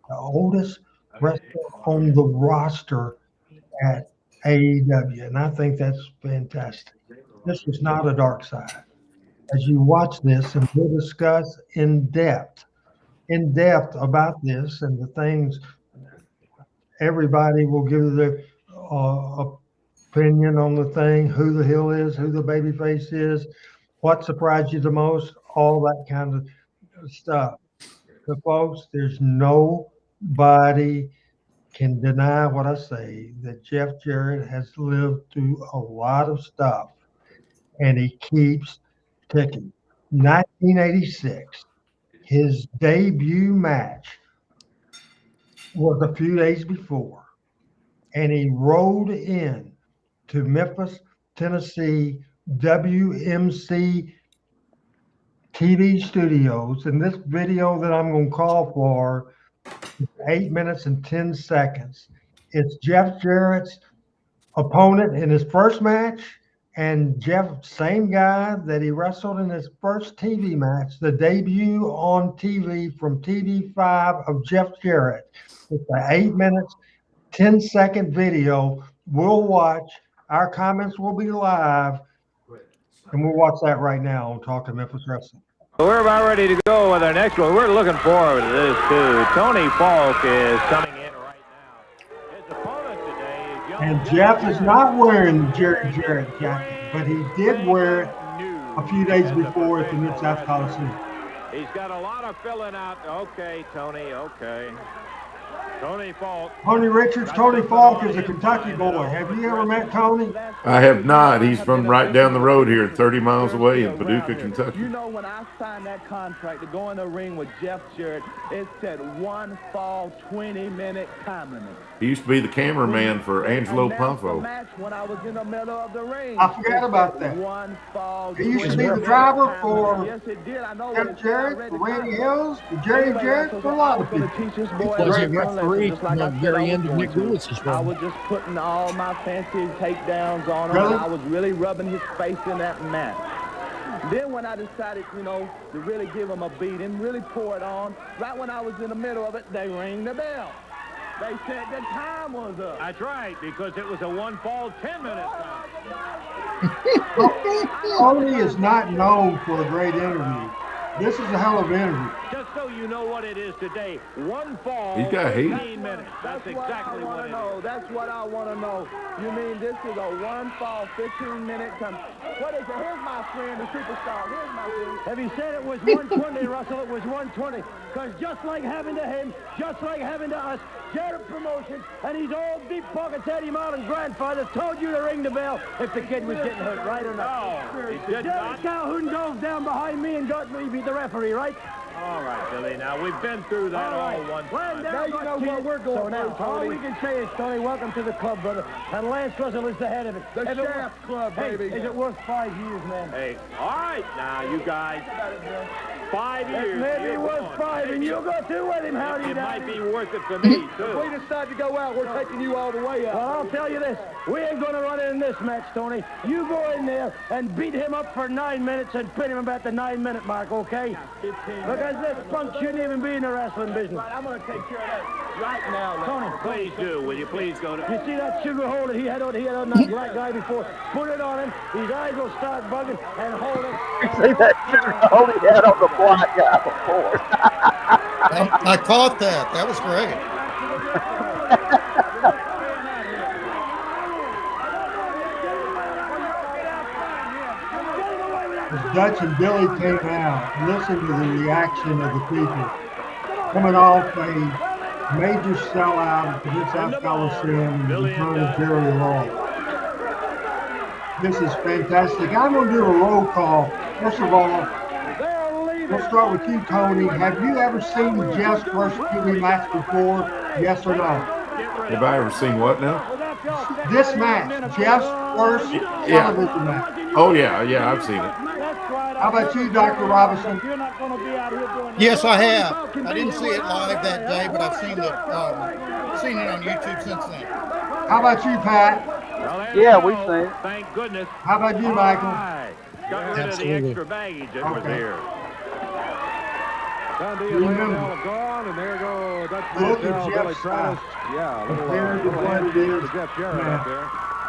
The oldest wrestler on the roster at AEW, and I think that's fantastic. This is not a dark side. As you watch this, and we'll discuss in depth about this and the things, everybody will give their opinion on the thing, who the heel is, who the baby face is, what surprised you the most, all that kind of stuff. So folks, there's nobody can deny what I say, that Jeff Jarrett has lived through a lot of stuff, and he keeps ticking. 1986, his debut match was a few days before, and he rode in to Memphis, Tennessee, WMC TV studios, and this video that I'm going to call for 8 minutes and 10 seconds. It's Jeff Jarrett's opponent in his first match, and Jeff, same guy that he wrestled in his first TV match, the debut on TV from TV5 of Jeff Jarrett. It's an 8 minutes, 10-second video. We'll watch. Our comments will be live, and we'll watch that right now on Talking Memphis Wrestling. We're about ready to go with our next one. We're looking forward to this, too. Tony Falk is coming in right now. His opponent today is young. And Jeff is not wearing the Jerry Jarrett jacket, but he did wear it a few days before at the Mid-South Coliseum. He's got a lot of filling out. Okay, Tony, okay. Tony Falk. Tony Richards. Tony Falk is a Kentucky boy. Have you ever met Tony? I have not. He's from right down the road here, 30 miles away in Paducah, Kentucky. You know, when I signed that contract to go in the ring with Jeff Jarrett, it said 1 fall, 20-minute time limit. He used to be the cameraman for Angelo Pomfo. When I was in the middle of the ring, I forgot about that. 1 fall, He used to be the driver for yes, it did. I know Jeff Jarrett, for Randy Hills, for Jerry Jarrett, for a lot of people. He was a referee from the very end of Nick Lewis's I run. was just putting all my fancy takedowns on him. Really? And I was really rubbing his face in that match. Then when I decided, to really give them a beat and really pour it on, right when I was in the middle of it, they rang the bell. They said the time was up. That's right, because it was a 1-fall 10-minute time. Tony is not known for a great interview. This is a hell of an interview. Just so you know what it is today, 1 fall, He's got heat. 15 minutes. That's exactly what it is. That's what I want to know. You mean this is a 1-fall, 15-minute time? What is it? Here's my friend, the superstar. Here's my friend. If he said it was 120, Russell, it was 120. Because just like happened to him, just like happened to us, Jarrett Promotions and his old deep pockets Eddie Martin grandfather told you to ring the bell if the kid was getting hurt, right or not? No, he did not. Calhoun dove down behind me and got me, beat the referee, right? All right, Billy. Now, we've been through that all one time. Now you know what we're going so now, through, all Tony. we can say is, Tony, welcome to the club, brother. And Lance Russell is the head of it. The Shaft Club, baby. Hey, is it worth 5 years, man? Hey, all right, now, you guys. 5 years. Maybe worth 5, and you'll go through with him, howdy. It might be worth it for me, If too. we decide to go out, we're taking you all the way out. Well, I'll tell you this. We ain't going to run in this match, Tony. You go in there and beat him up for 9 minutes and pin him about the 9-minute mark, okay? 15 Because this punk shouldn't even be in the wrestling business. Right, I'm going to take care of that right now. Tony, Please do. Will you please go to... you see that sugar hole that he had on that black guy before? Put it on him. His eyes will start bugging and hold it. See that sugar hole he had on the black guy before. I caught that. That was great. As Dutch and Billy came out, listen to the reaction of the people. Coming off a major sellout at the Mid-South Coliseum in the return of Jerry Law. This is fantastic. I'm going to do a roll call. First of all, we'll start with you, Tony. Have you ever seen Jeff's first TV match before? Yes or no? Have I ever seen what now? This match, Jeff's first television match. Oh, yeah, I've seen it. How about you, Dr. Robinson? Yes, I have. I didn't see it live that day, but I've seen it on YouTube since then. How about you, Pat? Well, Yeah, we've seen it. Thank goodness. How about you, Michael? Got rid of the extra baggage that was here. Gone, and there go. That's Look at Jeff's style. Compared to what it is now.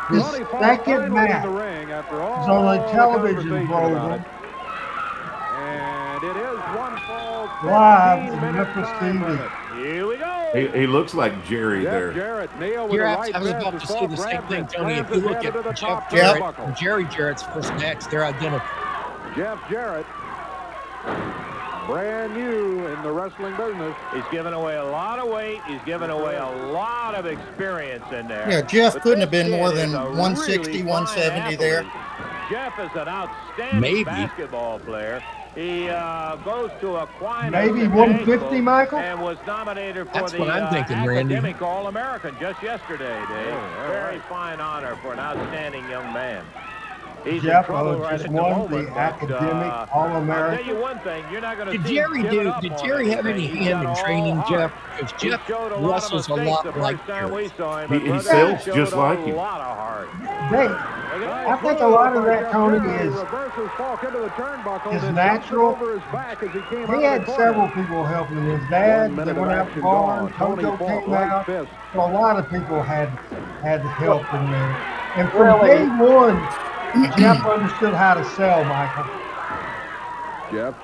His second match is on a television program And it is 1-fall. live in Memphis TV. Here we go. He looks like Jerry there. Jarrett, Neil with You're the right I was fist, about to the say the soft same thing, grab, Tony. If slams you his look head to the at top Jeff turnbuckle. and Jerry Jarrett's first match, they're identical. Jeff Jarrett, brand new in the wrestling business. He's given away a lot of weight. He's given away a lot of experience in there. Yeah, Jeff But couldn't have this been kid more is than a 160, really 170 fine there. athlete. Jeff is an outstanding Maybe. basketball player. He goes to Aquinas. Maybe 150, Michael? And was nominated for That's the what I'm thinking, Randy. Academic All-American just yesterday, Dave. Very fine honor for an outstanding young man. He's Jeff in trouble right just at the won moment, the but, academic I'll All-American. tell you one thing, you're not going to Did see Jerry him give up did on Jerry have any anything. He's hand in got training, all Jeff? heart. Because He Jeff showed a lot of wrestles a mistakes lot the like first time we Jarrett. saw him, He but brother, sells showed just like a him. lot of heart. I think a lot of that, Tony, is natural. He had several people helping him. His dad, they went out farm, Tojo came out. So a lot of people had help in there. And from Really? day one, Jeff understood how to sell, Michael.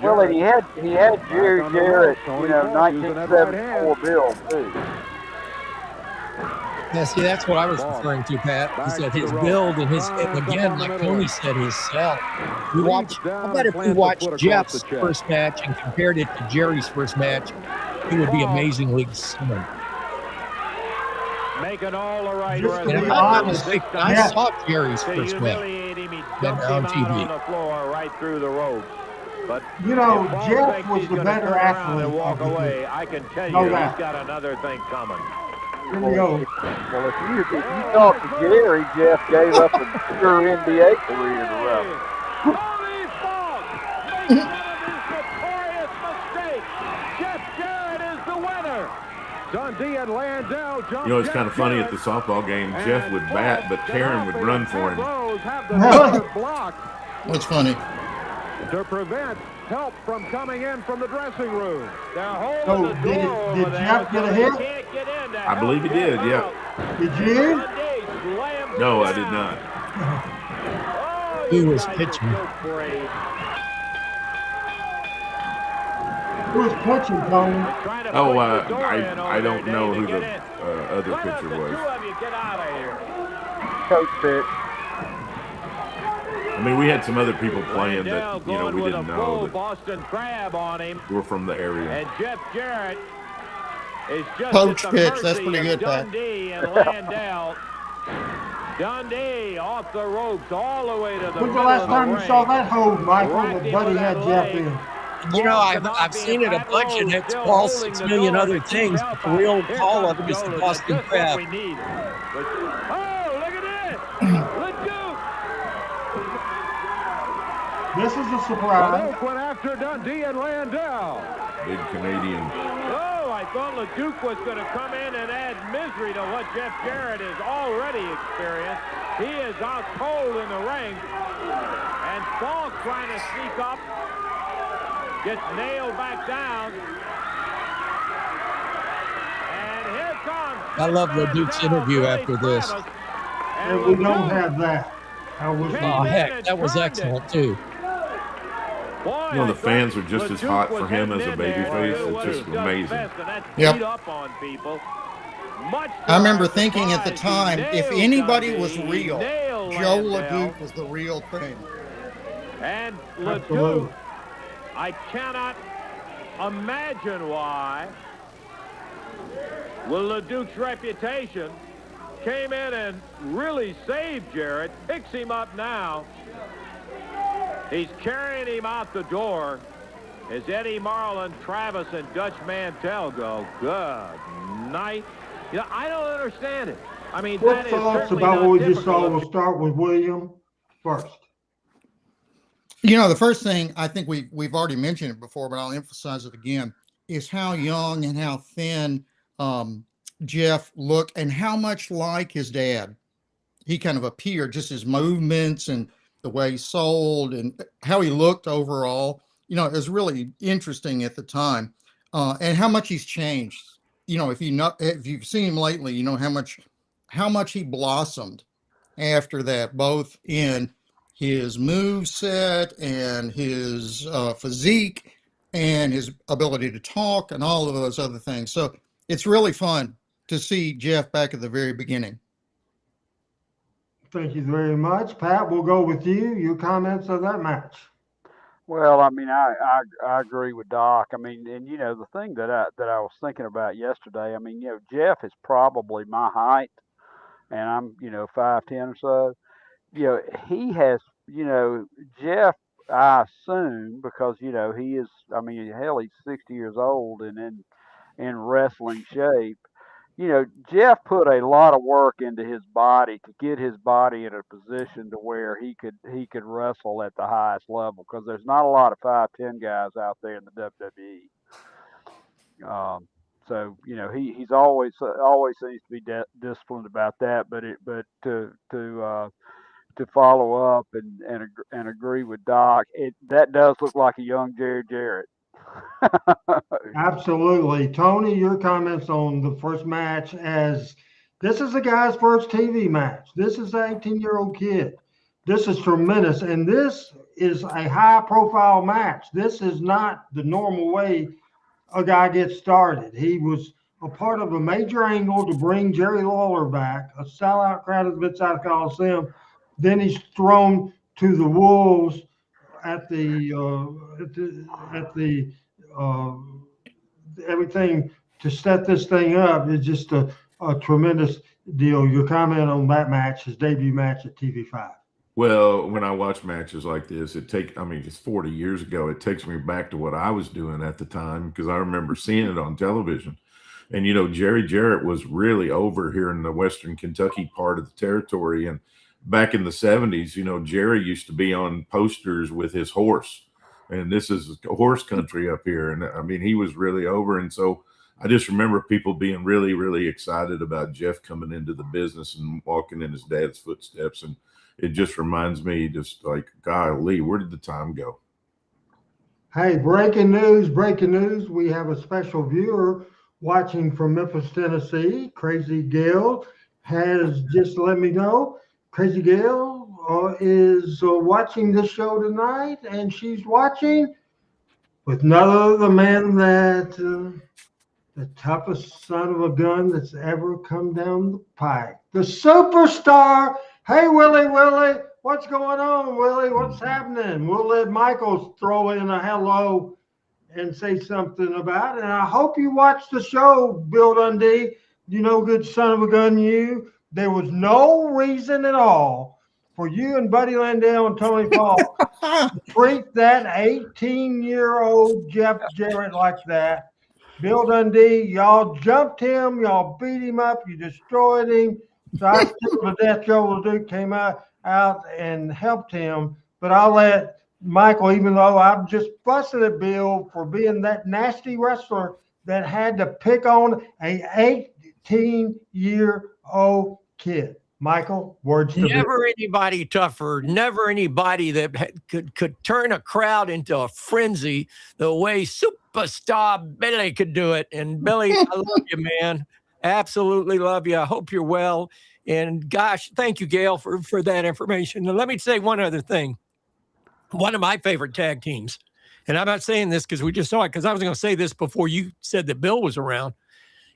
Well, and he had Jerry Jarrett, 1974 bill too. Yeah, see, that's what I was referring to, Pat. He said his build and again, like Tony said, his sell. I bet if we watched Jeff's first match and compared it to Jerry's first match, it would be amazingly similar. Making all the right Just to And be if I'm not honest, mistaken, I yeah. saw Jerry's to first match. humiliate him, he Then dumped on him out TV. on the floor right through the ropes. But You know, if Paul Jeff thinks was he's the gonna better turn around athlete and walk of the away, two. I can tell No you doubt. he's got another thing coming. Here we go. Well, if you talk to Jerry, Jeff gave up a pure NBA career to wrestle. Tony Falk makes one of his notorious mistakes. Jeff Jarrett is the winner. Dundee and Landau jump. You know, it's kind of funny at the softball game, Jeff would bat, but Karen would run for him. Really? What's funny? to prevent help from coming in from the dressing room. They're holding the did door over there, Jeff get a so hit? they can't get in to I believe he help did, Jeff yeah. out. Did you? Dundee slams No, him I did down. not. Oh, He you was guys pitching. are so brave. Who was punching, Tony? They're trying to Oh, push the door in over I don't there, know Dave, who to the get in. other Why don't pitcher the was. two of you get out of here? Coach pitch. I mean, we had some other people playing Landell that, going we with didn't a full know that Boston crab on him, were from the area. and Jeff Jarrett is just Coach at the pitch, that's mercy pretty of good, Pat. Dundee and Landell. Dundee off the ropes all the way to the When's the middle last of the time you ring. saw that hold, Michael, Whacked that him Buddy with had that Jeff leg. in? You know, Falls to I've Bobby, seen it a Pat bunch, and Rose it's still all holding 6 the million door other to keep things, help but the out. real Here call comes of it is the Jonas. Boston That's just Crab. what we need. Oh, look at this. LeDuc. This is a The surprise. Duke went after Dundee and Landell. Big Canadian. Oh, I thought LeDuc was going to come in and add misery to what Jeff Jarrett has already experienced. He is out cold in the ring. And Falk trying to sneak up. Gets nailed back down. And here comes. I love LeDuc's interview after this. And we don't have that. I wish we Oh, did. heck, that was excellent, too. Boy, The I fans thought are just as LeDuc hot was for him heading as a in there to babyface. do It's what just he does amazing. best, and that's Yep. beat up on people. Much to I remember our thinking at the surprise, he time, if nailed anybody was Dundee, he real, nailed Joe Landell, LeDuc was the real thing. and Absolutely. LeDuc, I cannot imagine why, with LeDuc's reputation, came in and really saved Jarrett, picks him up now. He's carrying him out the door as Eddie Marlin, Travis, and Dutch Mantell go. Good night. You know, I don't understand it. I mean, What that is thoughts certainly about not what we just typical saw? of We'll start with William first. You know, the first thing I think we've already mentioned it before, but I'll emphasize it again, is how young and how thin Jeff looked and how much like his dad he kind of appeared, just his movements and the way he sold and how he looked overall. You know, it was really interesting at the time, and how much he's changed. You know, if you've seen him lately, you know how much he blossomed after that, both in his move set and his physique and his ability to talk and all of those other things. So it's really fun to see Jeff back at the very beginning. Thank you very much. Pat, we'll go with you. Your comments of that match. Well, I mean, I agree with Doc. I mean, and you know, the thing that I was thinking about yesterday, I mean, you know, Jeff is probably my height, and I'm, you know, 5'10" or so. You know, he has, you know, Jeff, I assume, because, you know, he is, I mean, hell, he's 60 years old and in wrestling shape. You know, Jeff put a lot of work into his body to get his body in a position to where he could wrestle at the highest level, because there's not a lot of 5'10" guys out there in the WWE. So you know, he's always seems to be disciplined about that. But to follow up and agree with Doc, that does look like a young Jarrett. Absolutely. Tony, your comments on the first match, as this is a guy's first TV match. This is an 18-year-old kid. This is tremendous. And this is a high-profile match. This is not the normal way a guy gets started. He was a part of a major angle to bring Jerry Lawler back, a sellout crowd at the Mid-South Coliseum. Then he's thrown to the wolves at the everything to set this thing up is just a tremendous deal. Your comment on that match, his debut match at TV5. Well, when I watch matches like this, it's 40 years ago. It takes me back to what I was doing at the time, because I remember seeing it on television. And, you know, Jerry Jarrett was really over here in the Western Kentucky part of the territory. And back in the 70s, you know, Jerry used to be on posters with his horse. And this is horse country up here. And I mean, he was really over. And so I just remember people being really, really excited about Jeff coming into the business and walking in his dad's footsteps. And it just reminds me, just like, golly, where did the time go? Hey, breaking news, breaking news. We have a special viewer watching from Memphis, Tennessee. Crazy Gail has just let me know. Crazy Gail is watching this show tonight, and she's watching with none other the man that the toughest son of a gun that's ever come down the pike. The superstar. Hey, Willie, what's going on, Willie? What's happening? We'll let Michael throw in a hello and say something about it. And I hope you watched the show, Bill Dundee. You know, good son of a gun, you. There was no reason at all for you and Buddy Landell and Tony Falk to treat that 18-year-old Jeff Jarrett like that. Bill Dundee, y'all jumped him, y'all beat him up, you destroyed him. So I still to death Joe LeDuc came out and helped him. But I'll let Michael, even though I'm just fussing at Bill for being that nasty wrestler that had to pick on a 18-year-old kid. Michael, words to Never anybody tougher, never anybody that could turn a crowd into a frenzy the way superstar Billy could do it. And Billy, I love you, man. Absolutely love you. I hope you're well. And gosh, thank you, Gail, for that information. And let me say one other thing. One of my favorite tag teams, and I'm not saying this because we just saw it, because I was going to say this before you said that Bill was around.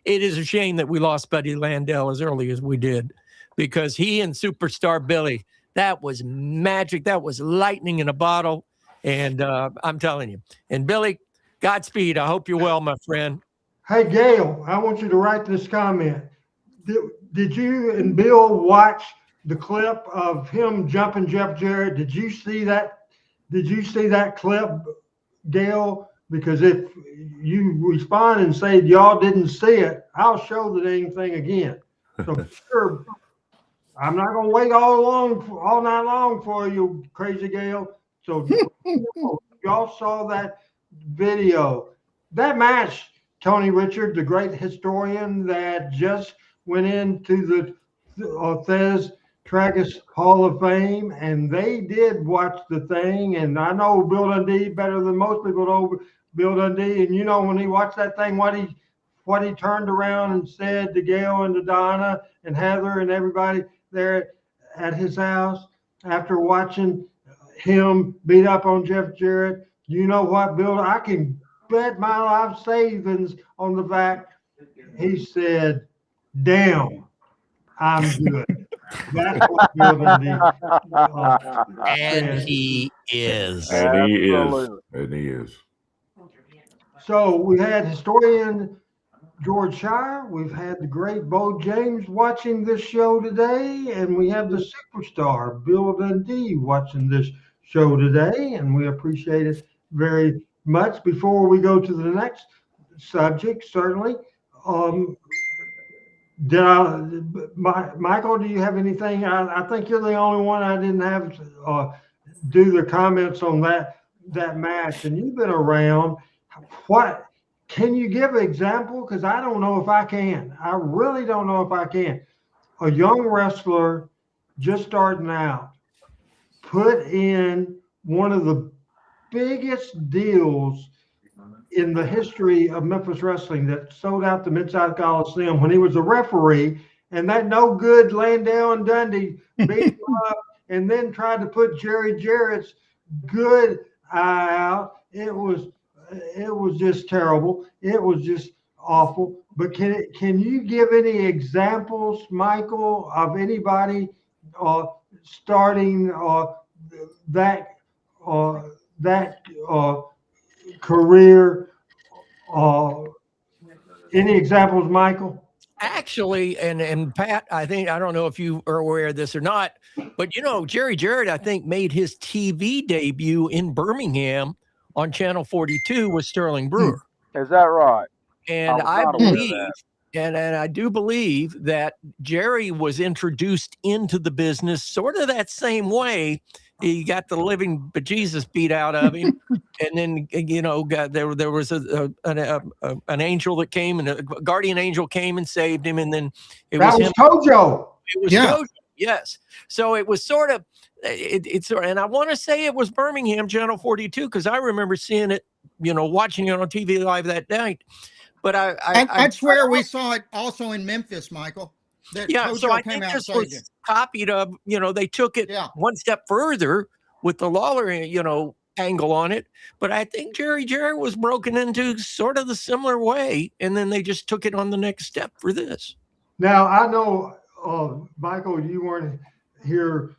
It is a shame that we lost Buddy Landell as early as we did, because he and superstar Billy, that was magic. That was lightning in a bottle. And I'm telling you. And Billy, Godspeed. I hope you're well, my friend. Hey, Gail, I want you to write this comment. Did you and Bill watch the clip of him jumping Jeff Jarrett? Did you see that? Did you see that clip, Gail? Because if you respond and say y'all didn't see it, I'll show the dang thing again. So sure, I'm not gonna wait all night long for you, Crazy Gail. So y'all saw that video, that match. Tony Richard, the great historian that just went into the Thez Tragus Hall of Fame, and they did watch the thing. And I know Bill Dundee better than most people know Bill Dundee. And you know, when he watched that thing, what he turned around and said to Gail and to Donna and Heather and everybody there at his house after watching him beat up on Jeff Jarrett. You know what, Bill? I can bet my life savings on the fact he said, "Damn, I'm good." That's what Bill Dundee and he is. And he is. And he is. So we had historian George Shire. We've had the great Bo James watching this show today, and we have the superstar Bill Dundee watching this show today, and we appreciate it very much. Before we go to the next subject, certainly, Michael, do you have anything? I think you're the only one I didn't have do the comments on that match, and you've been around. What can you give an example? Because I don't know if I can. I really don't know if I can. A young wrestler just starting out put in one of the biggest deals in the history of Memphis wrestling that sold out the Mid-South Coliseum when he was a referee, and that no good Landell and Dundee beat him up and then tried to put Jerry Jarrett's good eye out. It was just terrible. It was just awful. But can you give any examples, Michael, of anybody starting that career? Any examples, Michael? Actually, and Pat, I don't know if you are aware of this or not, but Jerry Jarrett, I think, made his TV debut in Birmingham on Channel 42 with Sterling Brewer. Is that right? And I believe, and I do believe that Jerry was introduced into the business sort of that same way. He got the living bejesus beat out of him, and then there was an angel that came, and a guardian angel came and saved him, and then it was him. Tojo. It was Tojo. Yes. So it was sort of, and I want to say it was Birmingham Channel 42 because I remember seeing it, watching it on TV live that night. But I swear we saw it also in Memphis, Michael. That yeah, so I think this was copied of, they took it one step further with the Lawler, angle on it. But I think Jarrett was broken into sort of the similar way. And then they just took it on the next step for this. Now, I know, Michael, you weren't here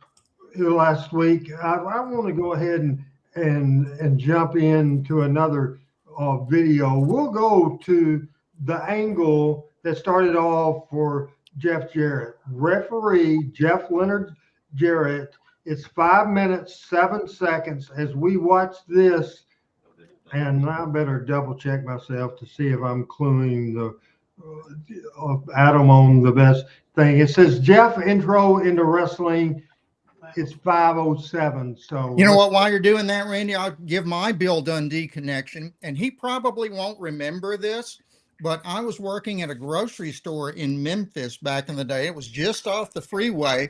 last week. I want to go ahead and jump into another video. We'll go to the angle that started off for Jeff Jarrett. Referee Jeff Leonard Jarrett. It's 5 minutes, 7 seconds as we watch this. And I better double check myself to see if I'm cluing the Adam on the best thing. It says Jeff intro into wrestling. It's 5:07. So you know what? While you're doing that, Randy, I'll give my Bill Dundee connection, and he probably won't remember this, but I was working at a grocery store in Memphis back in the day. It was just off the freeway,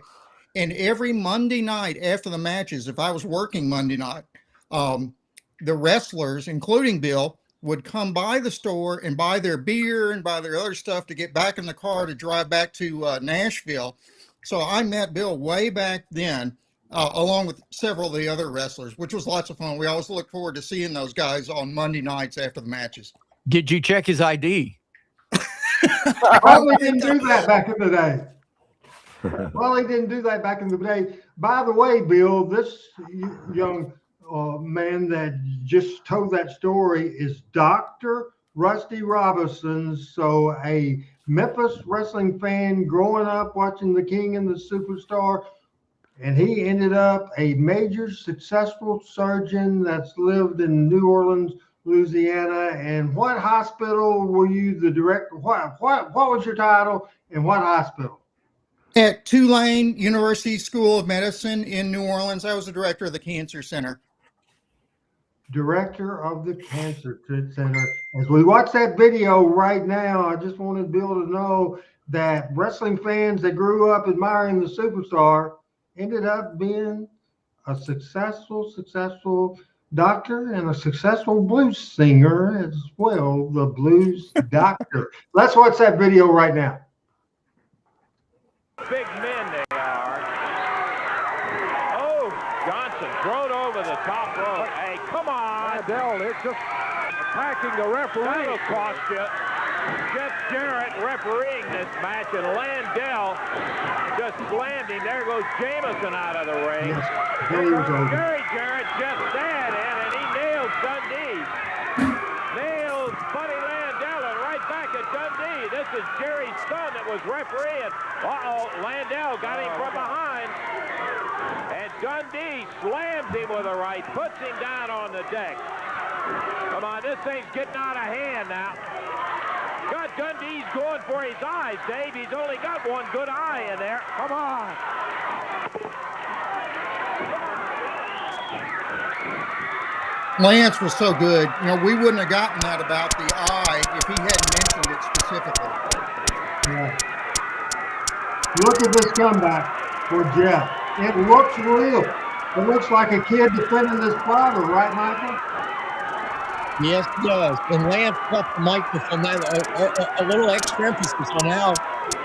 and every Monday night after the matches, if I was working Monday night, the wrestlers, including Bill, would come by the store and buy their beer and buy their other stuff to get back in the car to drive back to Nashville. So I met Bill way back then, along with several of the other wrestlers, which was lots of fun. We always look forward to seeing those guys on Monday nights after the matches. Did you check his ID? Probably didn't do that back in the day. Probably didn't do that back in the day. By the way, Bill, this young man that just told that story is Dr. Rusty Robinson. So a Memphis wrestling fan growing up watching the King and the Superstar, and he ended up a major successful surgeon that's lived in New Orleans, Louisiana. And what hospital were you the director? What was your title and what hospital? At Tulane University School of Medicine in New Orleans, I was the director of the Cancer Center. Director of the Cancer Center. As we watch that video right now, I just wanted Bill to know that wrestling fans that grew up admiring the Superstar ended up being a successful doctor and a successful blues singer as well, the blues doctor. Let's watch that video right now. Big men they are. Oh, Johnson thrown over the top rope. Hey, come on. Landell, it's just attacking the referee. That'll cost you. Jeff Jarrett refereeing this match, and Landell just slammed him. There goes Jameson out of the ring. Yes, Jerry Jarrett just stand in, and he nails Dundee. Nails Buddy Landell, and right back at Dundee. This is Jerry's son that was refereeing. Landell got him from behind. And Dundee slams him with a right, puts him down on the deck. Come on, this thing's getting out of hand now. God, Dundee's going for his eyes, Dave. He's only got one good eye in there. Come on. Lance was so good. We wouldn't have gotten that about the eye if he hadn't mentioned it specifically. Yeah. Look at this comeback for Jeff. It looks real. It looks like a kid defending his father, right, Michael? Yes, it does. And Lance left the microphone. A little extra emphasis on how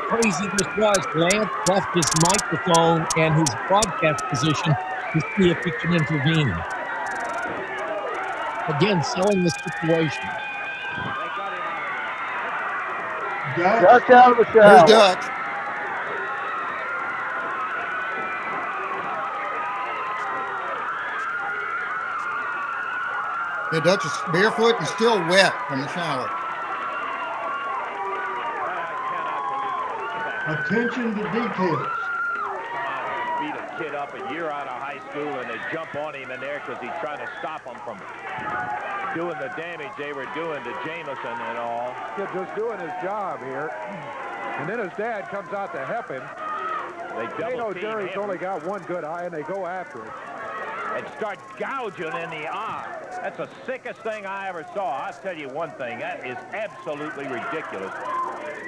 crazy this was. Lance left his microphone and his broadcast position to see if he can intervene. Again, selling the situation. Dutch out of the shower. There's Dutch. The Dutch is barefoot and still wet from the shower. Attention to details. Beat a kid up a year out of high school, and they jump on him in there because he's trying to stop him from doing the damage they were doing to Jameson and all. Kid just doing his job here. And then his dad comes out to help him. They know Jerry's only got one good eye, and they go after it. And start gouging in the eye. That's the sickest thing I ever saw. I'll tell you one thing, that is absolutely ridiculous.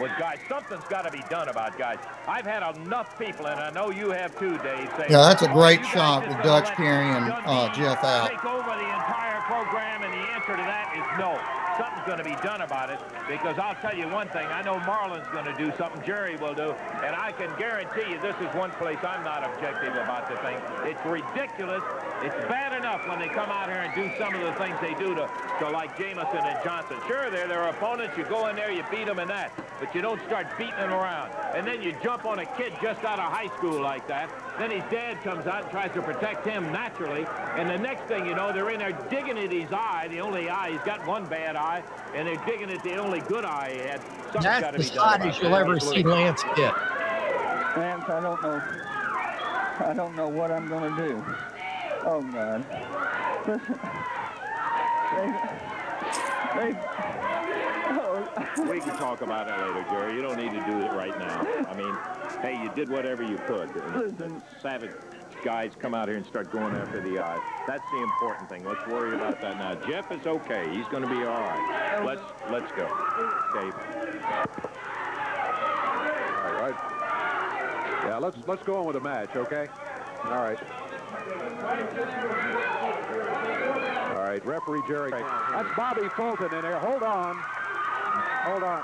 with guys. Something's got to be done about guys. I've had enough people, and I know you have too, Dave. Say, Yeah, that's a great you shot guys with just gonna Dutch let carrying Dundee Jeff out. take over the entire program, and the answer to that is no. Something's going to be done about it, because I'll tell you one thing. I know Marlon's going to do something, Jerry will do, and I can guarantee you this is one place I'm not objective about the thing. It's ridiculous. It's bad enough when they come out here and do some of the things they do to like Jamison and Johnson. Sure, they're their opponents. You go in there, you beat them in that, but you don't start beating them around. And then you jump on a kid just out of high school like that. Then his dad comes out and tries to protect him naturally, and the next thing you know, they're in there digging at his eye, the only eye. He's got one bad eye, and they're digging at the only good eye he had. Something's got to be That's done as about hot as you'll that. ever see Lance get. Lance, I don't know what I'm going to do. Oh, God. Listen. We can talk about it later, Jerry. You don't need to do it right now. I mean, hey, you did whatever you could. Listen. Savage guys come out here and start going after the eye. That's the important thing. Let's worry about that now. Jeff is okay. He's going to be all right. Let's go. Okay. All right. Yeah, let's go on with the match, okay? All right. All right, referee Jerry. That's Bobby Fulton in there. Hold on. Hold on.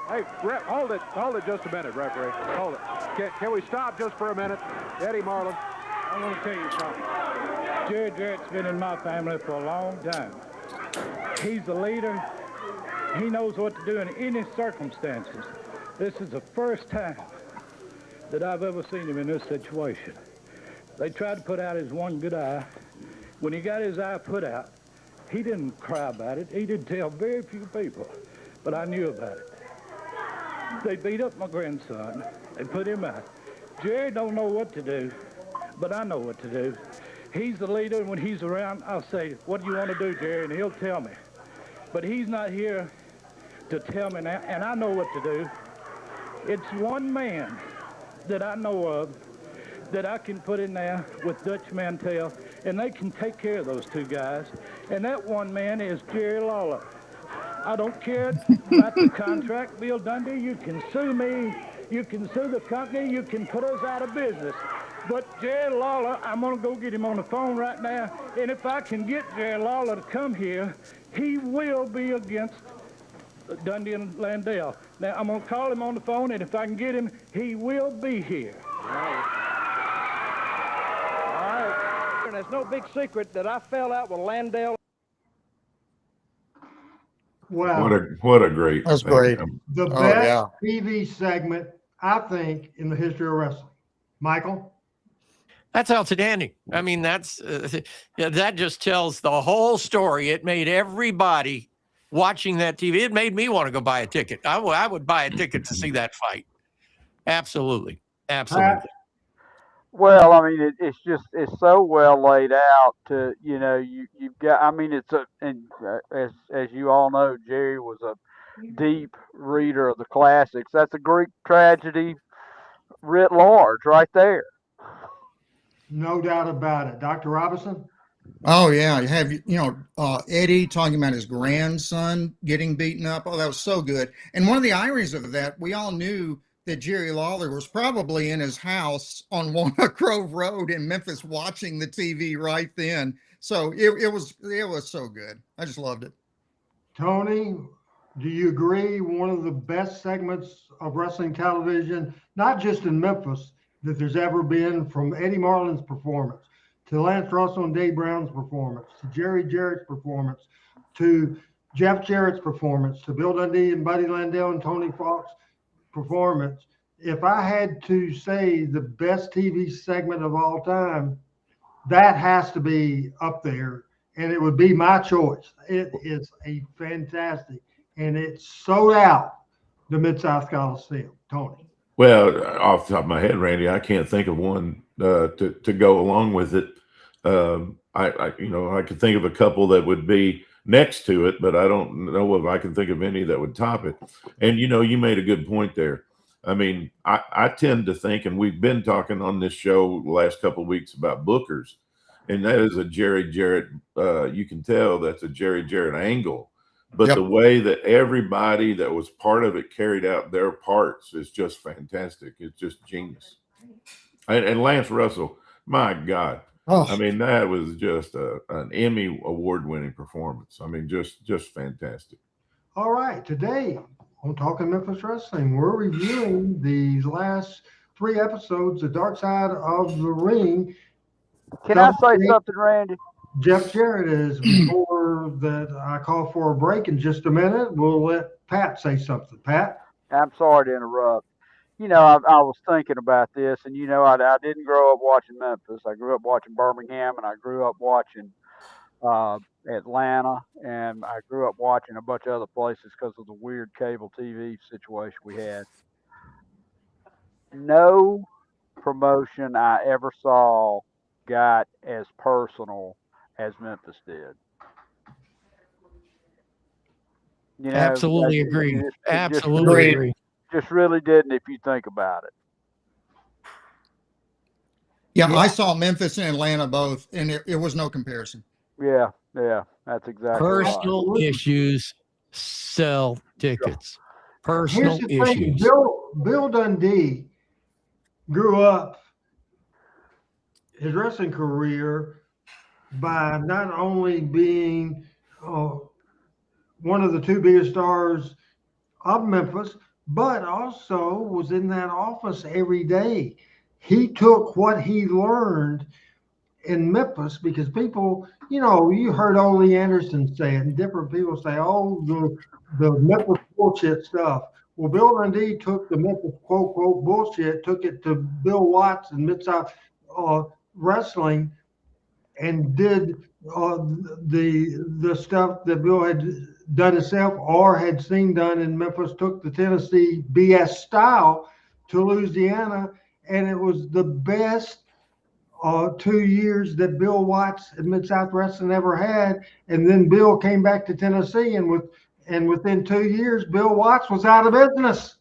Hey, hold it just a minute, referee. Hold it. Can we stop just for a minute? Eddie Marlin. I want to tell you something. Jarrett's been in my family for a long time. He's a leader. He knows what to do in any circumstances. This is the first time that I've ever seen him in this situation. They tried to put out his one good eye. When he got his eye put out, he didn't cry about it. He did tell very few people, but I knew about it. They beat up my grandson. They put him out. Jerry don't know what to do, but I know what to do. He's the leader, and when he's around, I'll say, what do you want to do, Jerry? And he'll tell me. But he's not here to tell me now, and I know what to do. It's one man that I know of that I can put in there with Dutch Mantell, and they can take care of those two guys. And that one man is Jerry Lawler. I don't care about the contract, Bill Dundee. You can sue me. You can sue the company. You can put us out of business. But Jerry Lawler, I'm going to go get him on the phone right now. And if I can get Jerry Lawler to come here, he will be against Dundee and Landell. Now, I'm going to call him on the phone, and if I can get him, he will be here. All right. And it's no big secret that I fell out with Landell. Wow. What a great. That's great. The best TV segment, I think, in the history of wrestling. Michael? That's outstanding. I mean, that just tells the whole story. It made everybody watching that TV. It made me want to go buy a ticket. I would buy a ticket to see that fight. Absolutely. Absolutely. Well, I mean, it's so well laid out to, you've got, I mean, and as you all know, Jerry was a deep reader of the classics. That's a Greek tragedy writ large right there. No doubt about it. Dr. Robinson? Oh, yeah. You have, Eddie talking about his grandson getting beaten up. Oh, that was so good. And one of the ironies of that, we all knew that Jerry Lawler was probably in his house on Walnut Grove Road in Memphis watching the TV right then. So it was so good. I just loved it. Tony, do you agree one of the best segments of wrestling television, not just in Memphis, that there's ever been, from Eddie Marlin's performance to Lance Russell and Dave Brown's performance to Jerry Jarrett's performance to Jeff Jarrett's performance to Bill Dundee and Buddy Landell and Tony Falk's performance? If I had to say the best TV segment of all time, that has to be up there, and it would be my choice. It is a fantastic, and it's sold out the Mid-South Coliseum. Tony? Well, off the top of my head, Randy, I can't think of one to go along with it. I could think of a couple that would be next to it, but I don't know if I can think of any that would top it. And, you made a good point there. I mean, I tend to think, and we've been talking on this show the last couple of weeks about bookers, and that is a Jerry Jarrett. You can tell that's a Jerry Jarrett angle but the way that everybody that was part of it carried out their parts is just fantastic. It's just genius. And Lance Russell, my God. I mean, that was just an Emmy award-winning performance. I mean, just fantastic. All right, today on Talking Memphis Wrestling, we're reviewing these last 3 episodes of Dark Side of the Ring. Can I say something, Randy? Jeff Jarrett is before that. I call for a break in just a minute. We'll let Pat say something. Pat? I'm sorry to interrupt. You know, I was thinking about this, and you know, I didn't grow up watching Memphis. I grew up watching Birmingham, and I grew up watching Atlanta, and I grew up watching a bunch of other places because of the weird cable TV situation we had. No promotion I ever saw got as personal as Memphis did. You know, absolutely agree. Absolutely agree. Just really didn't, if you think about it. Yeah, I saw Memphis and Atlanta both, and it was no comparison. Yeah, that's exactly personal right. issues sell tickets. Personal Here's the issues. Thing. Bill Dundee grew up his wrestling career by not only being one of the 2 biggest stars of Memphis, but also was in that office every day. He took what he learned in Memphis, because people, you know, you heard Ole Anderson say it, and different people say, oh, the Memphis bullshit stuff. Well, Bill Dundee took the Memphis quote bullshit, took it to Bill Watts and Mid-South Wrestling, and did the stuff that Bill had done himself or had seen done in Memphis, took the Tennessee BS style to Louisiana, and it was the best 2 years that Bill Watts and Mid-South Wrestling ever had. And then Bill came back to Tennessee, and within 2 years, Bill Watts was out of business.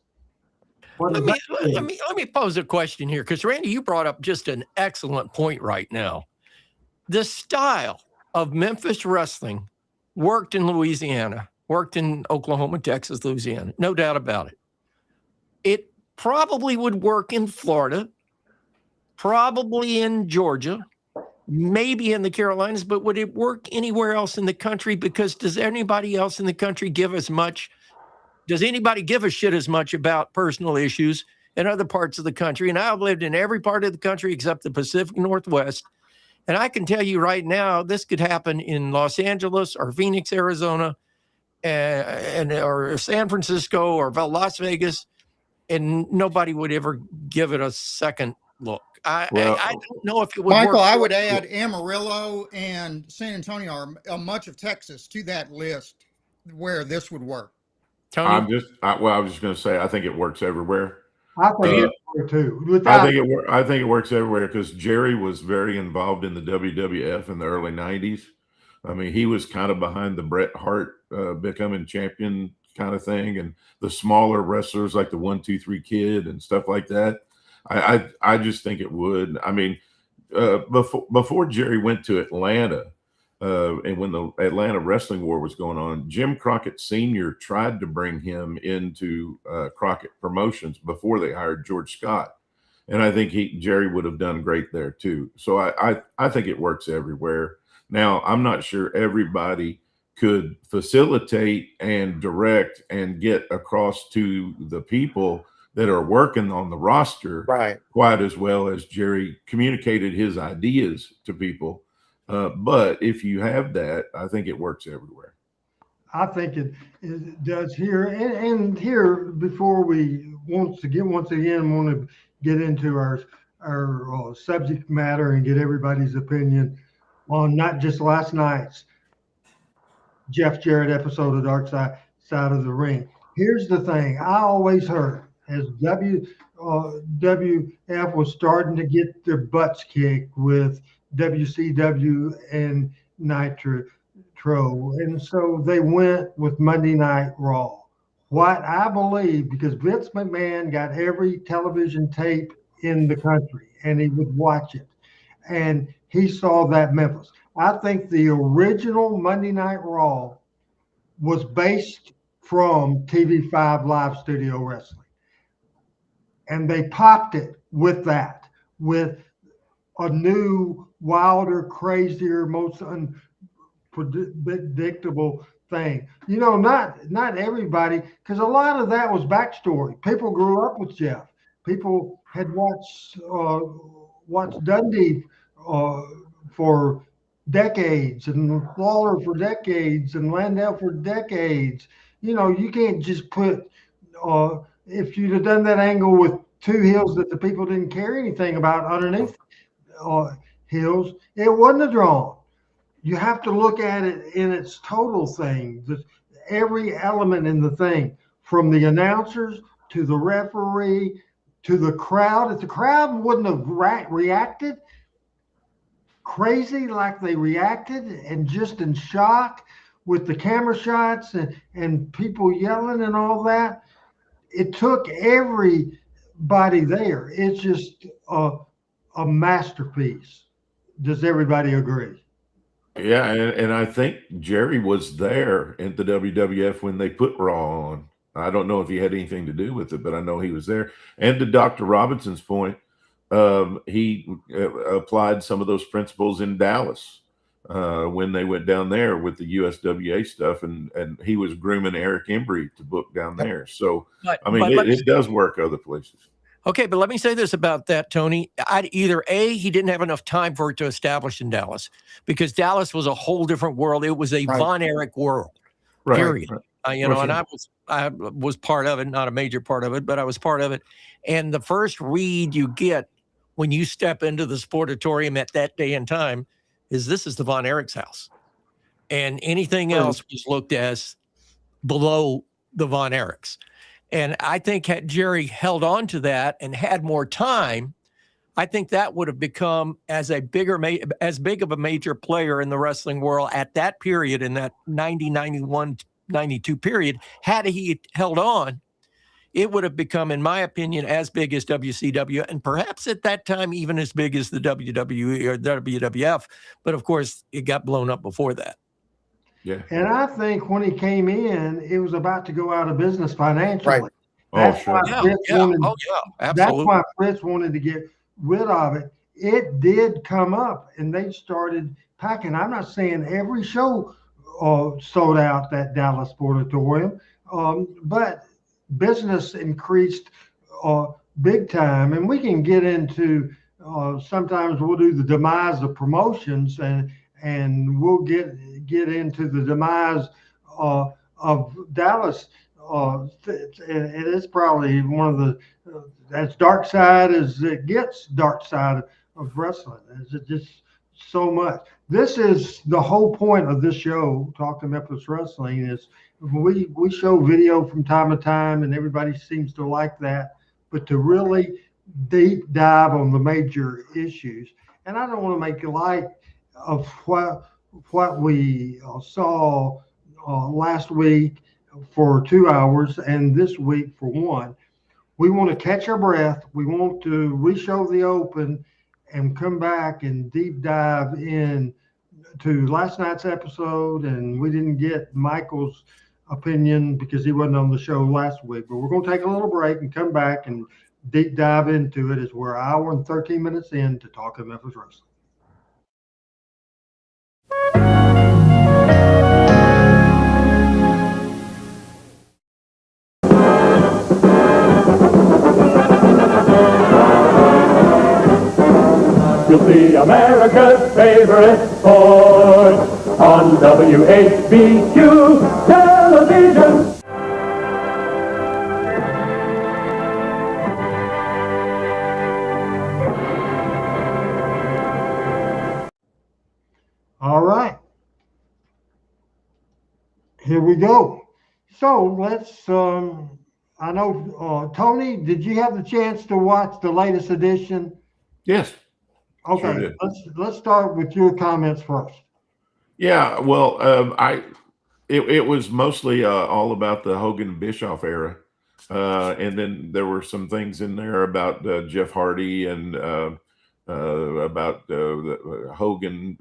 Let me pose a question here, because Randy, you brought up just an excellent point right now. The style of Memphis wrestling worked in Louisiana, worked in Oklahoma, Texas, Louisiana, no doubt about it. It probably would work in Florida, probably in Georgia, maybe in the Carolinas, but would it work anywhere else in the country? Because does anybody else in the country give as much? Does anybody give a shit as much about personal issues in other parts of the country? And I've lived in every part of the country except the Pacific Northwest. And I can tell you right now, this could happen in Los Angeles or Phoenix, Arizona, or San Francisco or Las Vegas, and nobody would ever give it a second look. I don't know if it would Michael, work. I would add Amarillo and San Antonio are much of Texas to that list where this would work. Tony? I was just going to say, I think it works everywhere. I think it works too. I think it works everywhere, because Jerry was very involved in the WWF in the early 90s. I mean, he was kind of behind the Bret Hart becoming champion kind of thing, and the smaller wrestlers like the 1, 2, 3 Kid and stuff like that. I just think it would. I mean, before Jerry went to Atlanta, and when the Atlanta Wrestling War was going on, Jim Crockett Sr. tried to bring him into Crockett Promotions before they hired George Scott. And I think Jerry would have done great there too. So I think it works everywhere. Now, I'm not sure everybody could facilitate and direct and get across to the people that are working on the roster quite as well as Jerry communicated his ideas to people. But if you have that, I think it works everywhere. I think it does here. And here, before we once again want to get into our subject matter and get everybody's opinion on not just last night's Jeff Jarrett episode of Dark Side of the Ring. Here's the thing. I always heard, as WWF was starting to get their butts kicked with WCW and Nitro, and so they went with Monday Night Raw. What I believe, because Vince McMahon got every television tape in the country and he would watch it, and he saw that Memphis. I think the original Monday Night Raw was based from TV5 Live Studio Wrestling. And they popped it with that, with a new, wilder, crazier, most unpredictable thing. You know, not everybody, because a lot of that was backstory. People grew up with Jeff. People had watched Dundee for decades, and Lawler for decades, and Landell for decades. You know, you can't just put if you'd have done that angle with two heels that the people didn't care anything about underneath heels, it wouldn't have drawn. You have to look at it in its total thing, every element in the thing, from the announcers to the referee to the crowd. If the crowd wouldn't have reacted crazy like they reacted and just in shock with the camera shots and people yelling and all that, it took everybody there. It's just a masterpiece. Does everybody agree? Yeah, and I think Jerry was there at the WWF when they put Raw on. I don't know if he had anything to do with it, but I know he was there. And to Dr. Robinson's point, he applied some of those principles in Dallas when they went down there with the USWA stuff, and he was grooming Eric Embry to book down there. So, it does work other places. Okay, but let me say this about that, Tony. Either A, he didn't have enough time for it to establish in Dallas, because Dallas was a whole different world. It was a Von Erich world, period. And I was part of it, not a major part of it, but I was part of it. And the first read you get when you step into the Sportatorium at that day and time is this is the Von Erich's house. And anything else was looked as below the Von Erichs. And I think had Jerry held on to that and had more time, I think that would have become as big of a major player in the wrestling world at that period, in that 90, 91, 92 period. Had he held on, it would have become, in my opinion, as big as WCW, and perhaps at that time even as big as the WWE or WWF. But of course, it got blown up before that. Yeah. And I think when he came in, it was about to go out of business financially. Right. That's why absolutely. That's why Fritz wanted to get rid of it. It did come up, and they started packing. I'm not saying every show sold out that Dallas Sportatorium, but business increased big time. And we can get into sometimes we'll do the demise of promotions, and we'll get into the demise of Dallas. And it's probably one of the as dark side as it gets, dark side of wrestling. It's just so much. This is the whole point of this show, Talking Memphis Wrestling, is we show video from time to time, and everybody seems to like that. But to really deep dive on the major issues, and I don't want to make light of what we saw last week for 2 hours and this week for 1. We want to catch our breath. We want to re-show the open and come back and deep dive in to last night's episode. And we didn't get Michael's opinion because he wasn't on the show last week, but we're going to take a little break and come back and deep dive into it as we're an hour and 13 minutes in to Talking Memphis Wrestling. You'll see America's favorite sport on WHBQ television. All right. Here we go. So let's, I know, Tony, did you have the chance to watch the latest edition? Yes. Okay, sure let's start with your comments first. Yeah, well, it was mostly all about the Hogan and Bischoff era, and then there were some things in there about Jeff Hardy and about Hogan,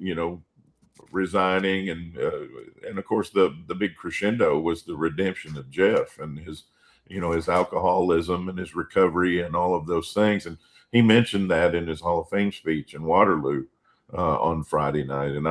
resigning, and of course the big crescendo was the redemption of Jeff and his, his alcoholism and his recovery and all of those things. And he mentioned that in his Hall of Fame speech in Waterloo on Friday night, and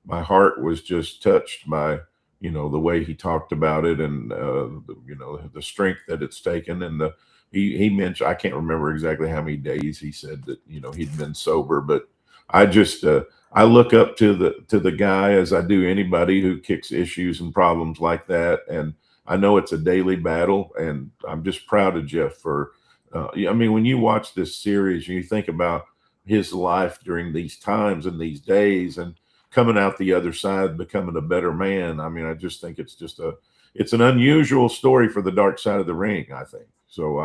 my heart was just touched by the way he talked about it, and the strength that it's taken, and he mentioned, I can't remember exactly how many days he said that he'd been sober, but I just I look up to the guy, as I do anybody who kicks issues and problems like that, and I know it's a daily battle, and I'm just proud of Jeff for I mean, when you watch this series and you think about his life during these times and these days, and coming out the other side, becoming a better man. I mean, I just think it's an unusual story for the dark side of the ring, I think. So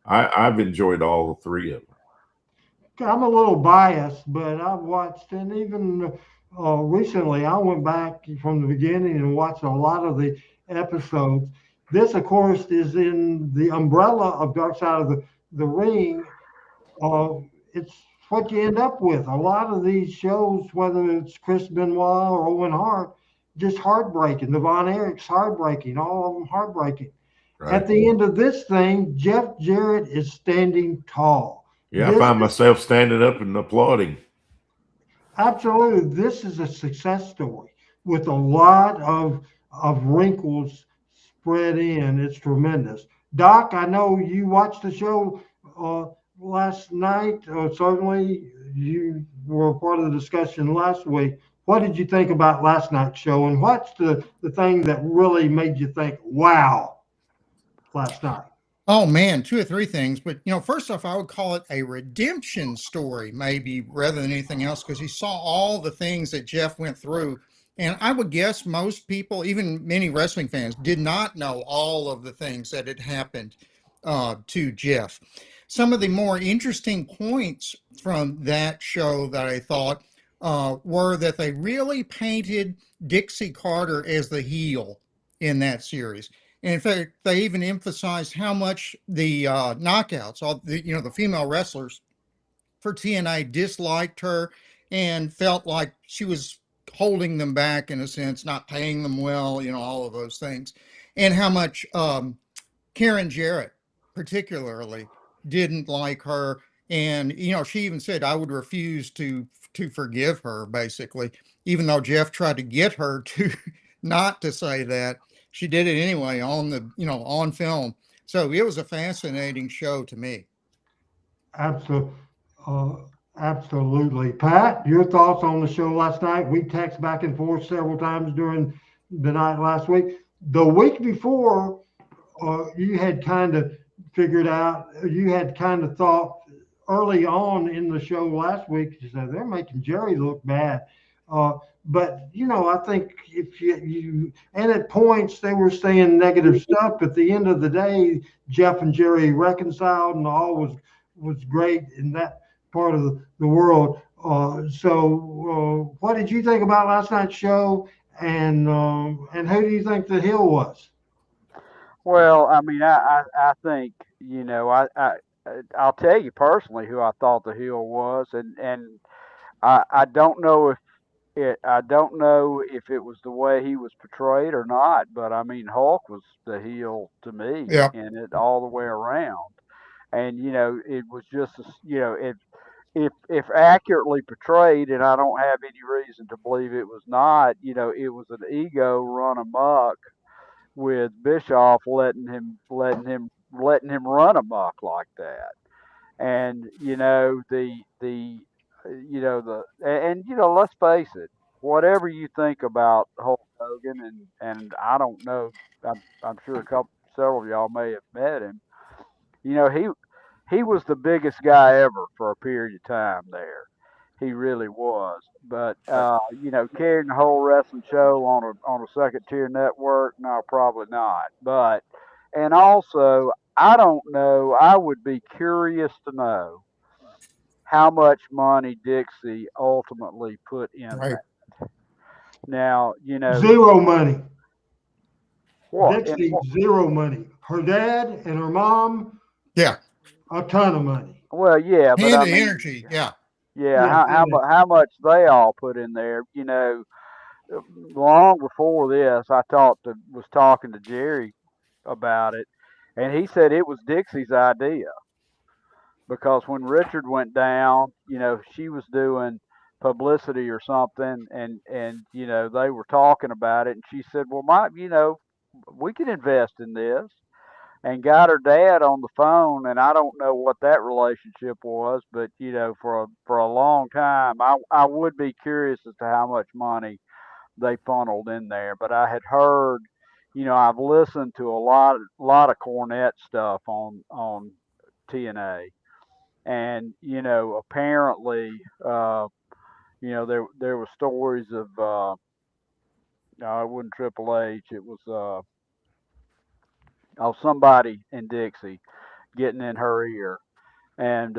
I've enjoyed all three of them. I'm a little biased, but I've watched, and even recently, I went back from the beginning and watched a lot of the episodes. This, of course, is in the umbrella of Dark Side of the Ring. It's what you end up with. A lot of these shows, whether it's Chris Benoit or Owen Hart, just heartbreaking. The Von Erichs, heartbreaking. All of them heartbreaking. Right. At the end of this thing, Jeff Jarrett is standing tall. Yeah, I find myself standing up and applauding. Absolutely. This is a success story with a lot of wrinkles spread in. It's tremendous. Doc, I know you watched the show last night. Certainly, you were a part of the discussion last week. What did you think about last night's show, and what's the thing that really made you think, wow, last night? Oh man, two or three things. But first off, I would call it a redemption story, maybe, rather than anything else, because you saw all the things that Jeff went through. And I would guess most people, even many wrestling fans, did not know all of the things that had happened to Jeff. Some of the more interesting points from that show that I thought were that they really painted Dixie Carter as the heel in that series. And in fact, they even emphasized how much the knockouts, all the female wrestlers for TNA disliked her and felt like she was holding them back in a sense, not paying them well, all of those things. And how much Karen Jarrett particularly didn't like her. And, she even said, I would refuse to forgive her, basically, even though Jeff tried to get her to not to say that. She did it anyway on the, on film. So it was a fascinating show to me. Absolutely. Pat, your thoughts on the show last night? We texted back and forth several times during the night last week. The week before, you had kind of figured out, you had kind of thought early on in the show last week, you said they're making Jerry look bad. But, I think if you and at points they were saying negative stuff, but at the end of the day, Jeff and Jerry reconciled and all was great in that part of the world. So what did you think about last night's show, and who do you think the heel was? Well, I mean, I think, I'll tell you personally who I thought the heel was, and I don't know if it was the way he was portrayed or not, but I mean, Hulk was the heel to me, yeah, and it all the way around. And it was just, if accurately portrayed, and I don't have any reason to believe it was not, it was an ego run amok with Bischoff letting him run amok like that. And let's face it, whatever you think about Hulk Hogan, and I don't know, I'm sure several of y'all may have met him. He was the biggest guy ever for a period of time there. He really was. But carrying the whole wrestling show on a second tier network, no, probably not. But and also, I don't know. I would be curious to know how much money Dixie ultimately put in that. Now, zero money. What? Dixie, zero money. Her dad and her mom, yeah, a ton of money. Well, yeah, but and the energy, yeah. Yeah, how much they all put in there. Long before this, was talking to Jerry about it, and he said it was Dixie's idea because when Richard went down, she was doing publicity or something, and they were talking about it, and she said, "Well, we can invest in this." And got her dad on the phone, and I don't know what that relationship was, but for a long time, I would be curious as to how much money they funneled in there. But I had heard, I've listened to a lot of Cornette stuff on TNA, and apparently, there were stories of no, it wasn't Triple H, it was somebody in Dixie getting in her ear, and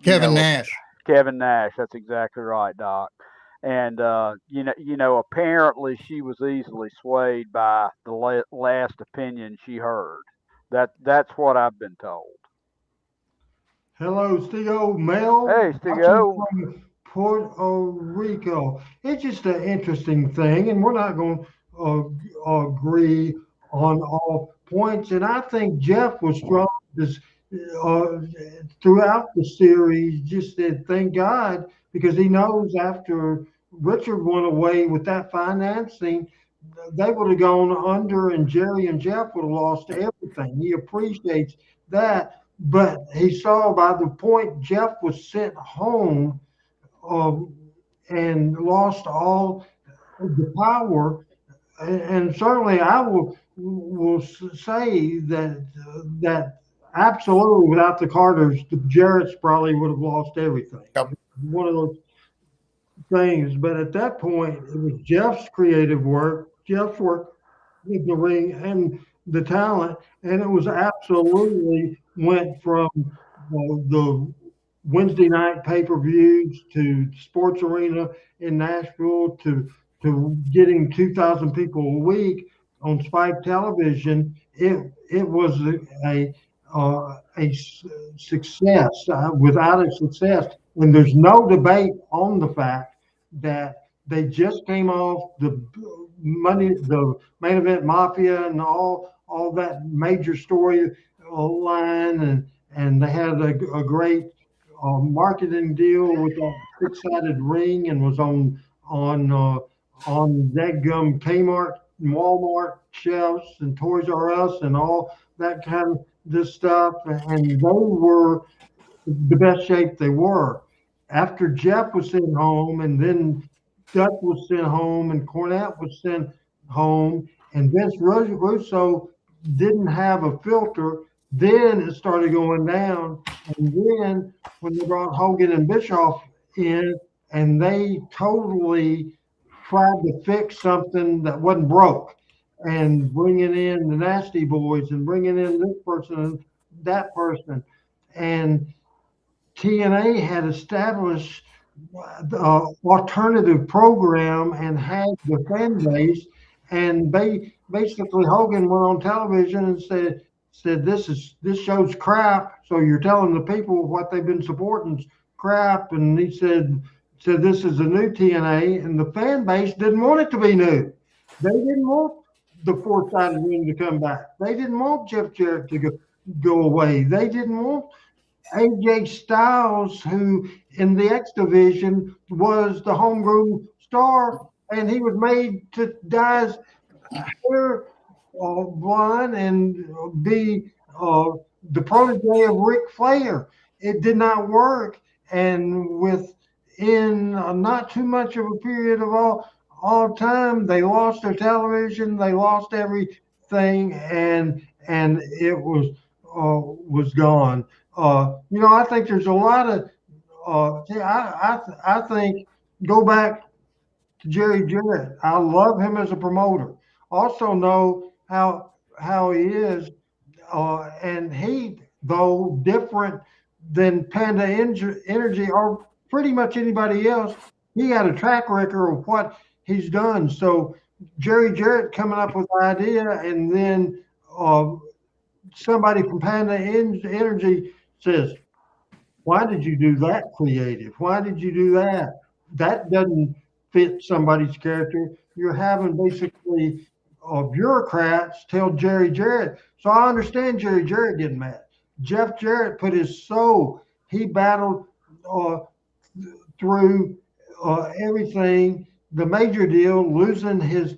Kevin Nash. Kevin Nash, that's exactly right, Doc. And apparently she was easily swayed by the last opinion she heard. That's what I've been told. Hello, Steve Mel. Hey, Steve. From Puerto Rico. It's just an interesting thing, and we're not going to agree on all points. And I think Jeff was strong throughout the series. Just said, thank God, because he knows after Richard went away with that financing, they would have gone under, and Jerry and Jeff would have lost everything. He appreciates that, but he saw by the point Jeff was sent home and lost all the power. And certainly, I will say that absolutely, without the Carters, the Jarretts probably would have lost everything. Yep. One of those things. But at that point, it was Jeff's creative work, Jeff's work with the ring and the talent, and it was absolutely went from the Wednesday night pay-per-views to Sports Arena in Nashville to getting 2,000 people a week on Spike Television. It was a success without a success, and there's no debate on the fact that they just came off the main event Mafia and all that major story line, and they had a great marketing deal with a six-sided ring, and was on Dadgum Kmart and Walmart shelves and Toys R Us and all that kind of this stuff, and they were the best shape they were. After Jeff was sent home, and then Dutch was sent home, and Cornette was sent home, and Vince Russo didn't have a filter, then it started going down. And then when they brought Hogan and Bischoff in, and they totally tried to fix something that wasn't broke, and bringing in the Nasty Boys and bringing in this person and that person. And TNA had established the alternative program and had the fan base. And basically Hogan went on television and said this show's crap. So you're telling the people what they've been supporting's crap. And he said this is a new TNA, and the fan base didn't want it to be new. They didn't want the four-sided ring to come back. They didn't want Jeff Jarrett to go away. They didn't want AJ Styles, who in the X division was the homegrown star, and he was made to dye his hair blonde and be the protege of Ric Flair. It did not work, and within not too much of a period of all time, they lost their television, they lost everything, and it was gone. I think there's a lot of I think go back to Jerry Jarrett. I love him as a promoter. Also know how he is, and he, though different than Panda Energy or pretty much anybody else, he had a track record of what he's done. So Jerry Jarrett coming up with the idea, and then somebody from Panda Energy says, Why did you do that creative? Why did you do that? That doesn't fit somebody's character. You're having basically bureaucrats tell Jerry Jarrett. So I understand Jerry Jarrett getting mad. Jeff Jarrett put his soul. He battled uh, through everything. The major deal, losing his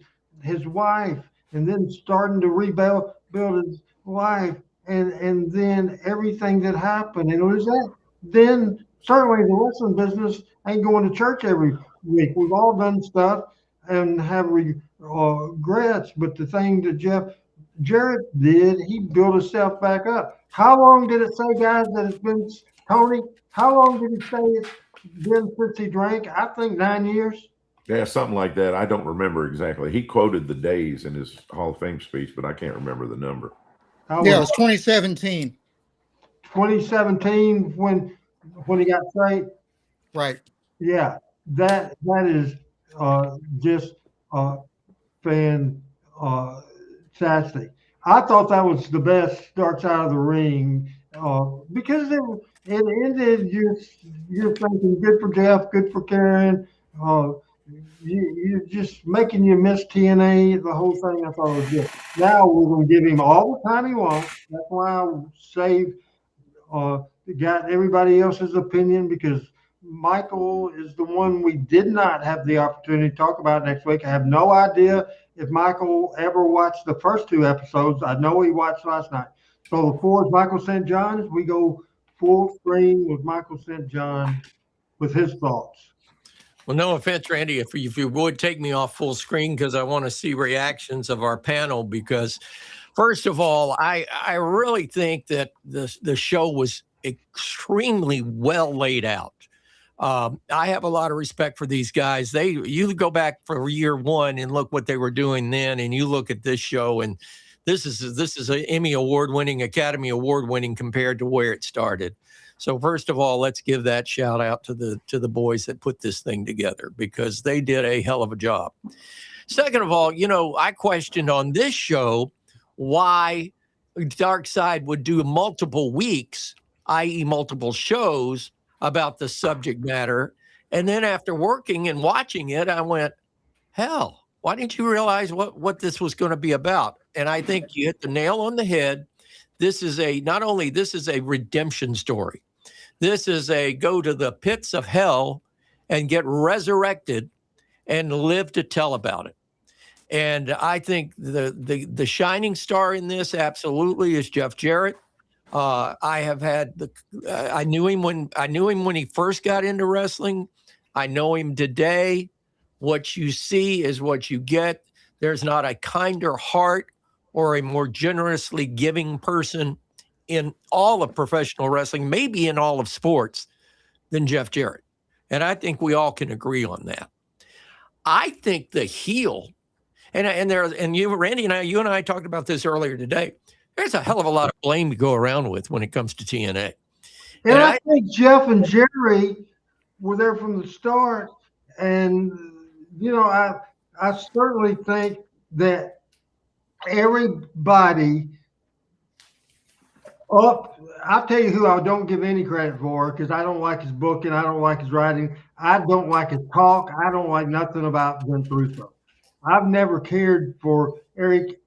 wife, and then starting to rebuild build his life, and then everything that happened, and lose that. Then certainly the wrestling business ain't going to church every week. We've all done stuff and have regrets, but the thing that Jeff Jarrett did, he built himself back up. How long did it say, guys, that it's been, Tony? How long did he say it's been since he drank? I think 9 years. Yeah, something like that. I don't remember exactly. He quoted the days in his Hall of Fame speech, but I can't remember the number. Yeah, it was 2017. 2017 when he got straight. Right. Yeah, that is just fantastic. I thought that was the best Dark Side of the Ring because it ended. You're thinking good for Jeff, good for Karen. You're just making you miss TNA. The whole thing I thought was good. Now we're going to give him all the time he wants. That's why I saved. Got everybody else's opinion because Michael is the one we did not have the opportunity to talk about next week. I have no idea if Michael ever watched the first 2 episodes. I know he watched last night. So the 4 is Michael St. John's. We go full screen with Michael St. John with his thoughts. Well, no offense, Randy, if you would take me off full screen because I want to see reactions of our panel because first of all, I really think that the show was extremely well laid out. I have a lot of respect for these guys. You go back for year 1 and look what they were doing then, and you look at this show, and this is an Emmy award-winning, Academy Award-winning compared to where it started. So first of all, let's give that shout out to the boys that put this thing together because they did a hell of a job. Second of all, I questioned on this show why Dark Side would do multiple weeks, i.e. multiple shows about the subject matter. And then after working and watching it, I went, hell, why didn't you realize what this was going to be about? And I think you hit the nail on the head. This is not only a redemption story. This is a go to the pits of hell and get resurrected and live to tell about it. And I think the shining star in this absolutely is Jeff Jarrett. I knew him when he first got into wrestling. I know him today. What you see is what you get. There's not a kinder heart or a more generously giving person in all of professional wrestling, maybe in all of sports, than Jeff Jarrett. And I think we all can agree on that. I think the heel, and you, Randy, and you and I talked about this earlier today. There's a hell of a lot of blame to go around with when it comes to TNA. And I think Jeff and Jerry were there from the start. And, I certainly think that everybody I'll tell you who I don't give any credit for because I don't like his booking. I don't like his writing. I don't like his talk. I don't like nothing about Vince Russo. I've never cared for Eric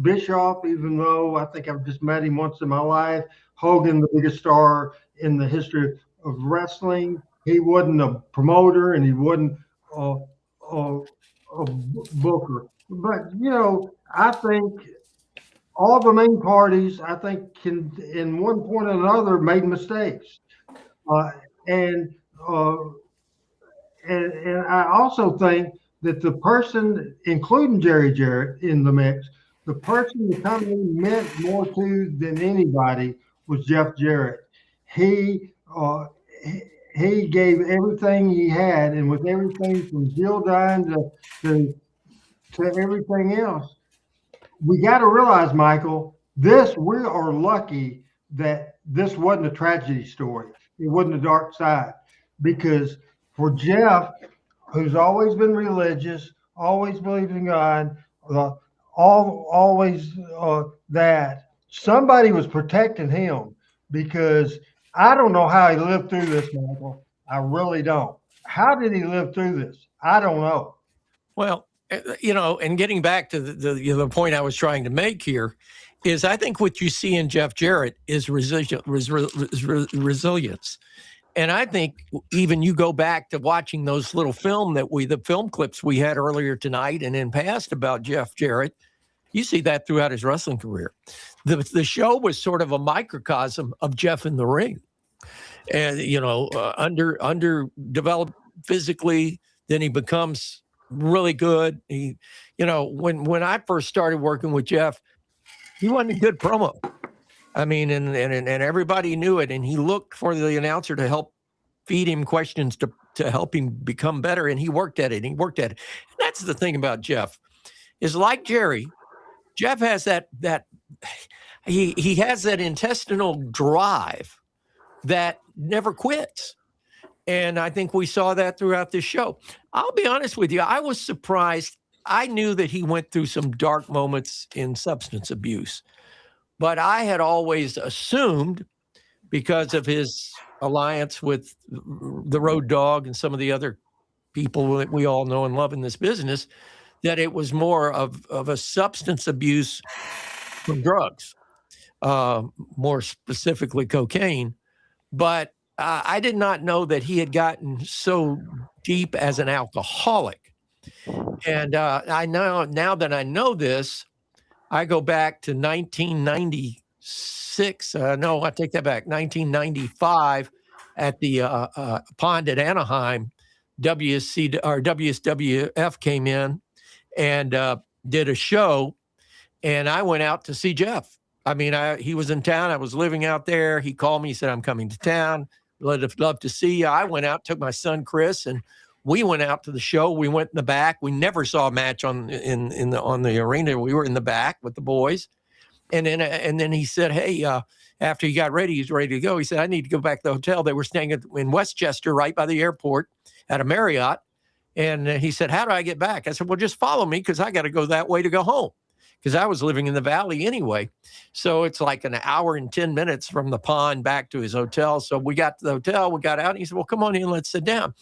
Bischoff, even though I think I've just met him once in my life. Hogan, the biggest star in the history of wrestling. He wasn't a promoter and he wasn't a booker. But, I think all the main parties, I think, can, in one point or another, made mistakes. And I also think that the person, including Jerry Jarrett in the mix, the person the company meant more to than anybody was Jeff Jarrett. He gave everything he had, and with everything from Jill dying to everything else. We got to realize, Michael, we are lucky that this wasn't a tragedy story. It wasn't a dark side. Because for Jeff, who's always been religious, always believed in God, always that, somebody was protecting him because I don't know how he lived through this, Michael. I really don't. How did he live through this? I don't know. Well, and getting back to the point I was trying to make here is I think what you see in Jeff Jarrett is resilience. And I think even you go back to watching those little the film clips we had earlier tonight and in past about Jeff Jarrett, you see that throughout his wrestling career. The show was sort of a microcosm of Jeff in the ring. And, underdeveloped physically, then he becomes really good. He, when I first started working with Jeff, he wasn't a good promo. I mean, and everybody knew it, and he looked for the announcer to help feed him questions to help him become better, and he worked at it. And that's the thing about Jeff, is like Jerry, Jeff has that he has that intestinal drive that never quits. And I think we saw that throughout this show. I'll be honest with you, I was surprised. I knew that he went through some dark moments in substance abuse, but I had always assumed, because of his alliance with the Road Dogg and some of the other people that we all know and love in this business, that it was more of a substance abuse from drugs, more specifically cocaine. But I did not know that he had gotten so deep as an alcoholic. And I know now that I know this, I go back to 1996. No, I take that back. 1995 at the pond at Anaheim, WSWF came in and did a show, and I went out to see Jeff. I mean, he was in town. I was living out there. He called me. He said, "I'm coming to town. Love to see you." I went out, took my son Chris, and we went out to the show. We went in the back. We never saw a match on the arena. We were in the back with the boys, and then he said, "Hey, after he got ready, he's ready to go." He said, "I need to go back to the hotel." They were staying in Westchester, right by the airport, at a Marriott. And he said, "How do I get back?" I said, "Well, just follow me, because I got to go that way to go home," because I was living in the valley anyway. So it's like an hour and 10 minutes from the pond back to his hotel. So we got to the hotel, we got out, and he said, "Well, come on in, let's sit down."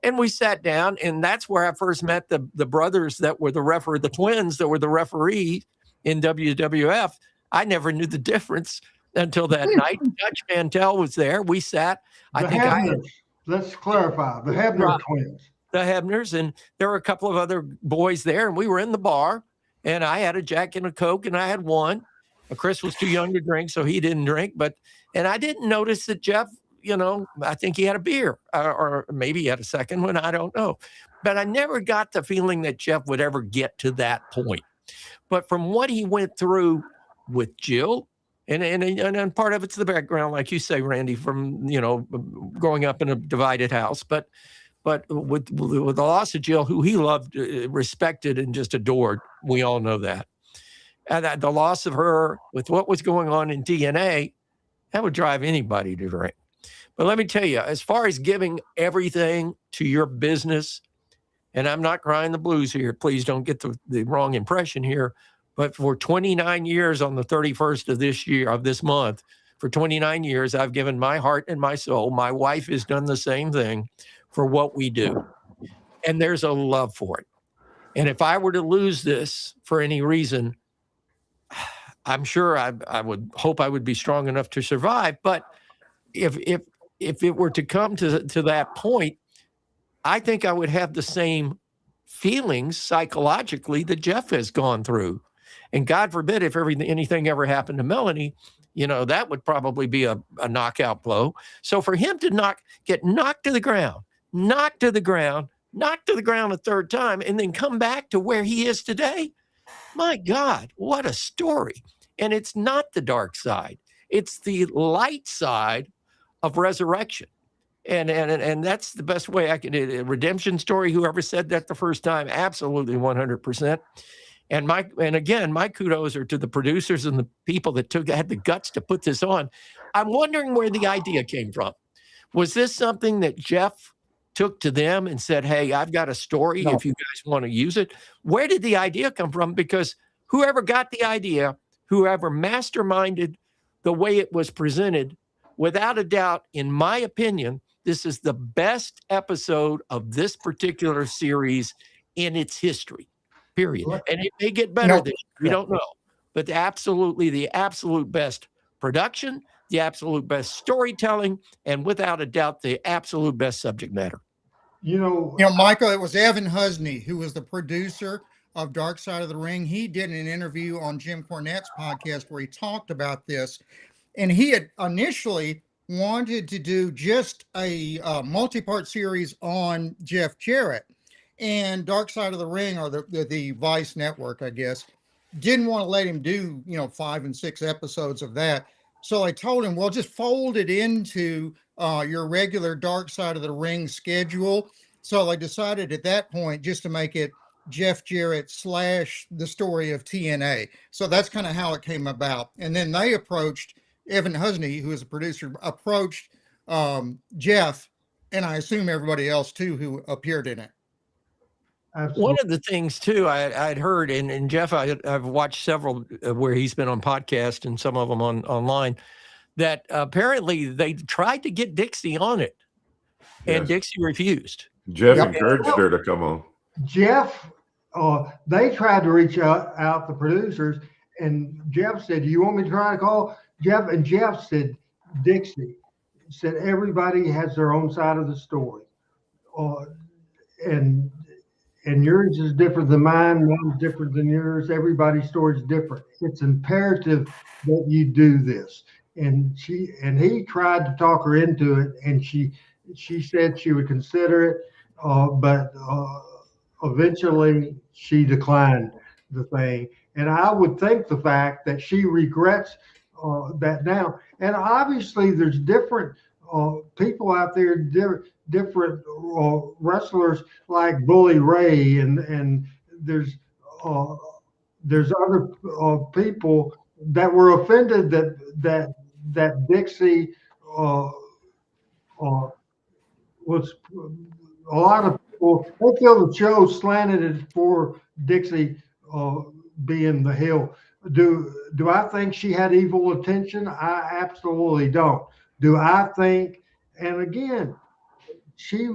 And we sat down, and that's where I first met the brothers that were the twins that were the referee in WWF. I never knew the difference until that night. Dutch Mantel was there. We sat. Let's clarify, the Hebner twins. The Hebners, and there were a couple of other boys there, and we were in the bar, and I had a Jack and a Coke, and I had one. Chris was too young to drink, so he didn't drink, and I didn't notice that Jeff, I think he had a beer, or maybe he had a second one, I don't know. But I never got the feeling that Jeff would ever get to that point. But from what he went through with Jill, and part of it's the background, like you say, Randy, from, growing up in a divided house, but with the loss of Jill, who he loved, respected, and just adored, we all know that. And the loss of her, with what was going on in DNA, that would drive anybody to drink. But let me tell you, as far as giving everything to your business, and I'm not crying the blues here, please don't get the wrong impression here, but for 29 years on the 31st of this month, for 29 years, I've given my heart and my soul. My wife has done the same thing for what we do. And there's a love for it. And if I were to lose this for any reason, I'm sure I would hope I would be strong enough to survive. But if it were to come to that point, I think I would have the same feelings psychologically that Jeff has gone through. And God forbid if anything ever happened to Melanie, that would probably be a knockout blow. So for him to get knocked to the ground a third time, and then come back to where he is today, my God, what a story. And it's not the dark side. It's the light side of resurrection. And that's the best way I can, a redemption story, whoever said that the first time, absolutely 100%. And again, my kudos are to the producers and the people that had the guts to put this on. I'm wondering where the idea came from. Was this something that Jeff took to them and said, "Hey, I've got a story if you guys want to use it"? Where did the idea come from? Because whoever got the idea, whoever masterminded the way it was presented, without a doubt, in my opinion, this is the best episode of this particular series in its history, period. And it may get better this year. We don't know. But absolutely the absolute best production, the absolute best storytelling, and without a doubt, the absolute best subject matter. You know, Michael, it was Evan Husney who was the producer of Dark Side of the Ring. He did an interview on Jim Cornette's podcast where he talked about this. And he had initially wanted to do just a multi-part series on Jeff Jarrett, and Dark Side of the Ring, or the Vice Network, I guess, didn't want to let him do, 5 and 6 episodes of that. So I told him, well, just fold it into your regular Dark Side of the Ring schedule. So I decided at that point just to make it Jeff Jarrett / the story of TNA. So that's kind of how it came about. And then they approached Evan Husney, who is a producer, approached Jeff, and I assume everybody else too who appeared in it. Absolutely. One of the things too I'd heard, and Jeff, I've watched several where he's been on podcast and some of them online, that apparently they tried to get Dixie on it, and Dixie refused. Jeff encouraged her to come on. Jeff, they tried to reach out the producers, and Jeff said, "Do you want me to try to call Jeff?" And Jeff said, "Dixie said everybody has their own side of the story, and yours is different than mine. Mine's different than yours. Everybody's story is different. It's imperative that you do this." And he tried to talk her into it, and she said she would consider it, but eventually she declined the thing. And I would think the fact that she regrets that now. And obviously there's different people out there, different wrestlers like Bully Ray, and there's other people that were offended that Dixie was. A lot of people, they feel the show slanted it for Dixie being the heel. Do I think she had evil intention? I absolutely don't. Do I think, and again, she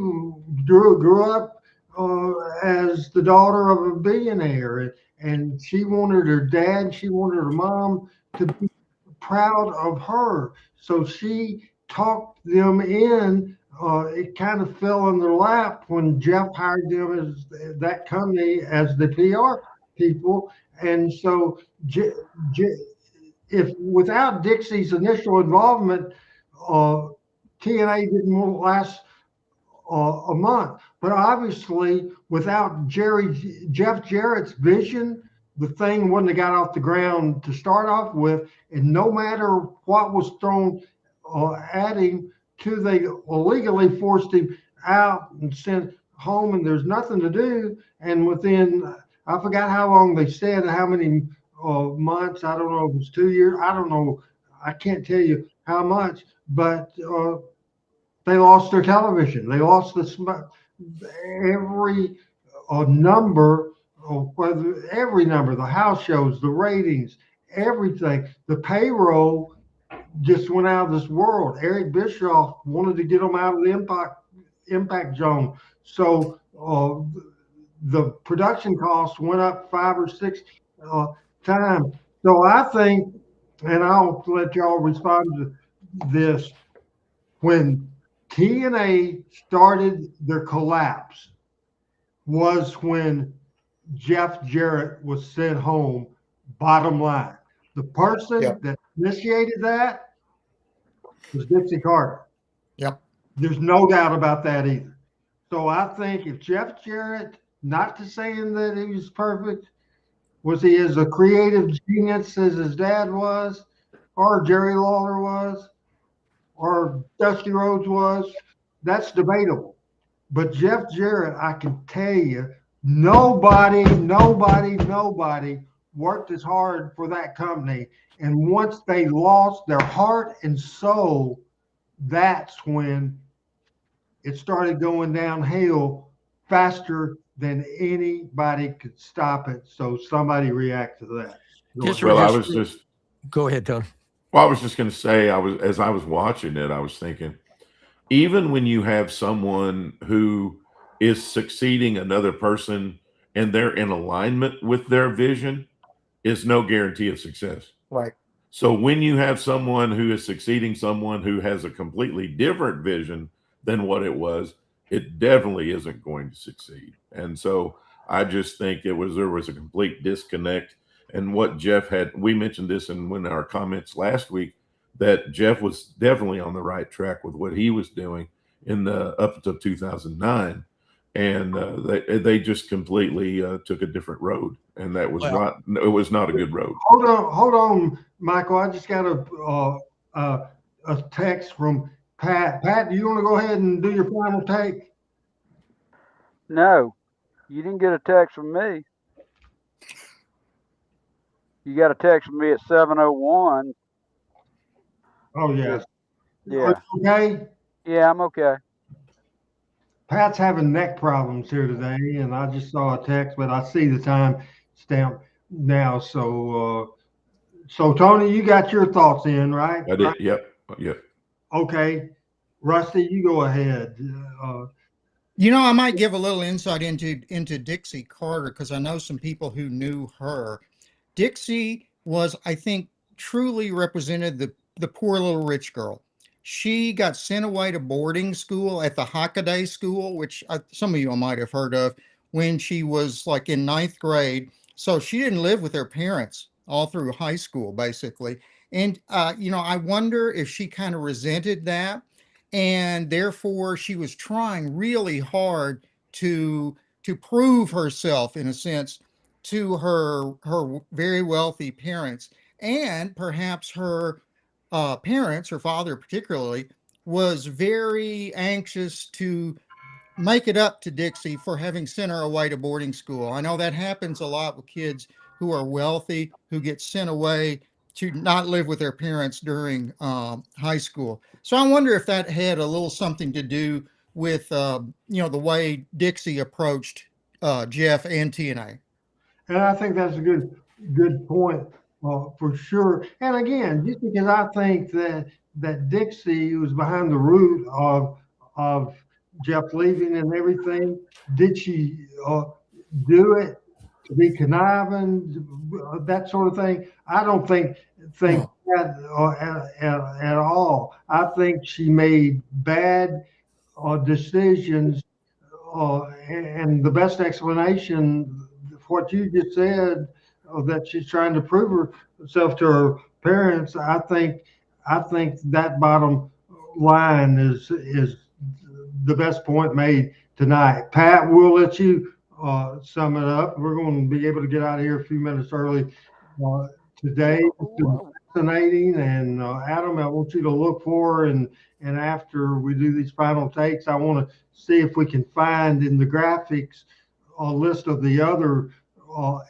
grew up as the daughter of a billionaire, and she wanted her dad, she wanted her mom to be proud of her. So she talked them in. It kind of fell in their lap when Jeff hired them as that company as the PR people. And so if without Dixie's initial involvement, TNA didn't last a month. But obviously without Jeff Jarrett's vision, the thing wouldn't have got off the ground to start off with. And no matter what was thrown at him, they illegally forced him out and sent home, and there's nothing to do. And within, I forgot how long they said, how many months, I don't know if it was 2 years, I don't know, I can't tell you how much, but they lost their television. They lost every number, every number, the house shows, the ratings, everything. The payroll just went out of this world. Eric Bischoff wanted to get them out of the impact zone. So the production costs went up 5 or 6 times. So I think, and I'll let y'all respond to this, when TNA started their collapse was when Jeff Jarrett was sent home, bottom line. The person that initiated that was Dixie Carter. Yep. There's no doubt about that either. So I think if Jeff Jarrett, not to saying that he was perfect, was he as a creative genius as his dad was, or Jerry Lawler was, or Dusty Rhodes was, that's debatable. But Jeff Jarrett, I can tell you, nobody worked as hard for that company. And once they lost their heart and soul, that's when it started going downhill faster than anybody could stop it. So somebody react to that. Just Well, I was just go ahead, Tony. Well, I was just going to say, as I was watching it, I was thinking, even when you have someone who is succeeding another person and they're in alignment with their vision, is no guarantee of success. Right. So when you have someone who is succeeding someone who has a completely different vision than what it was, it definitely isn't going to succeed. And so I just think there was a complete disconnect. And what Jeff had, we mentioned this in one of our comments last week, that Jeff was definitely on the right track with what he was doing in the up until 2009. And they just completely took a different road, and that was it was not a good road. Hold on, Michael. I just got a text from Pat. Pat, do you want to go ahead and do your final take? No, you didn't get a text from me. You got a text from me at 7:01. Oh yeah. Yeah. Are you okay? Yeah, I'm okay. Pat's having neck problems here today, and I just saw a text, but I see the time stamp now. So, so Tony, you got your thoughts in, right? I did. Yep. Okay, Rusty, you go ahead. I might give a little insight into Dixie Carter, because I know some people who knew her. Dixie was, I think, truly represented the poor little rich girl. She got sent away to boarding school at the Hockaday School, which some of you might have heard of, when she was like in 9th grade. So she didn't live with her parents all through high school, basically. And, I wonder if she kind of resented that. And therefore, she was trying really hard to prove herself, in a sense, to her very wealthy parents, and perhaps her parents, her father particularly, was very anxious to make it up to Dixie for having sent her away to boarding school. I know that happens a lot with kids who are wealthy, who get sent away to not live with their parents during high school. So I wonder if that had a little something to do with the way Dixie approached Jeff and TNA. And I think that's a good point for sure. And again, just because I think that Dixie was behind the root of Jeff leaving and everything, did she do it to be conniving, that sort of thing? I don't think that at all. I think she made bad decisions, and the best explanation, what you just said, that she's trying to prove herself to her parents. I think that bottom line is the best point made tonight. Pat, we'll let you sum it up. We're going to be able to get out of here a few minutes early today. It's been fascinating, and Adam, I want you to look for and after we do these final takes, I want to see if we can find in the graphics a list of the other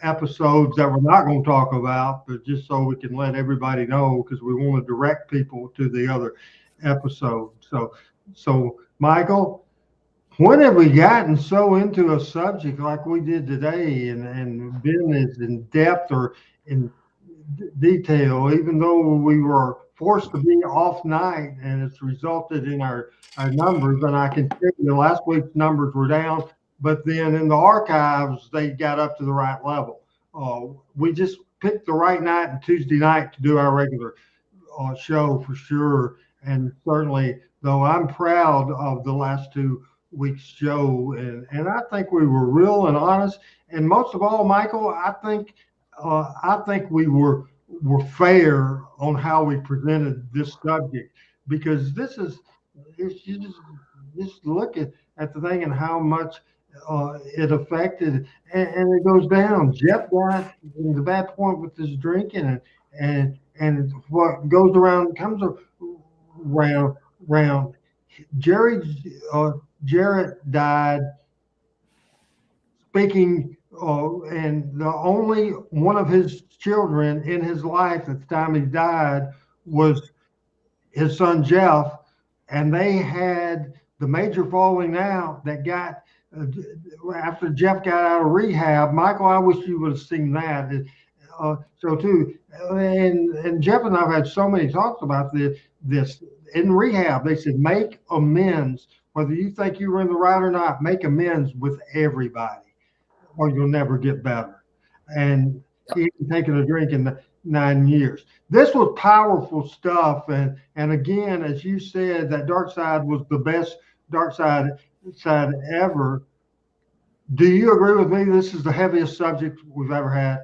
episodes that we're not going to talk about, but just so we can let everybody know, because we want to direct people to the other episodes. So Michael, when have we gotten so into a subject like we did today and been as in depth or in detail, even though we were forced to be off night, and it's resulted in our numbers? And I can tell you last week's numbers were down, but then in the archives, they got up to the right level. We just picked the right night and Tuesday night to do our regular show for sure. And certainly, though, I'm proud of the last 2 weeks show. And I think we were real and honest. And most of all, Michael, I think we were fair on how we presented this subject, because this is, you just look at the thing and how much it affected, and it goes down. Jeff got in the bad point with his drinking, and what goes around comes around. Jarrett died speaking, and the only one of his children in his life at the time he died was his son Jeff, and they had the major falling out that got after Jeff got out of rehab. Michael, I wish you would have seen that. So too, and Jeff and I have had so many talks about this in rehab. They said make amends, whether you think you were in the right or not. Make amends with everybody, or you'll never get better. And he hadn't taken a drink in 9 years. This was powerful stuff, and again, as you said, that dark side was the best dark side ever. Do you agree with me? This is the heaviest subject we've ever had.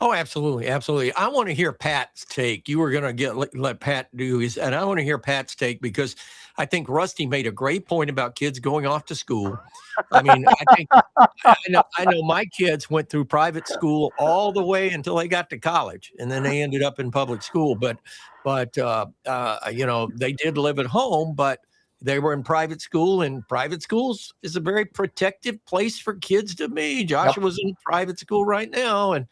Oh, absolutely. Absolutely. I want to hear Pat's take. You were going to let Pat do his, and I want to hear Pat's take because I think Rusty made a great point about kids going off to school. I mean, I know my kids went through private school all the way until they got to college, and then they ended up in public school. But they did live at home, but they were in private school, and private schools is a very protective place for kids to be. Joshua's in private school right now, and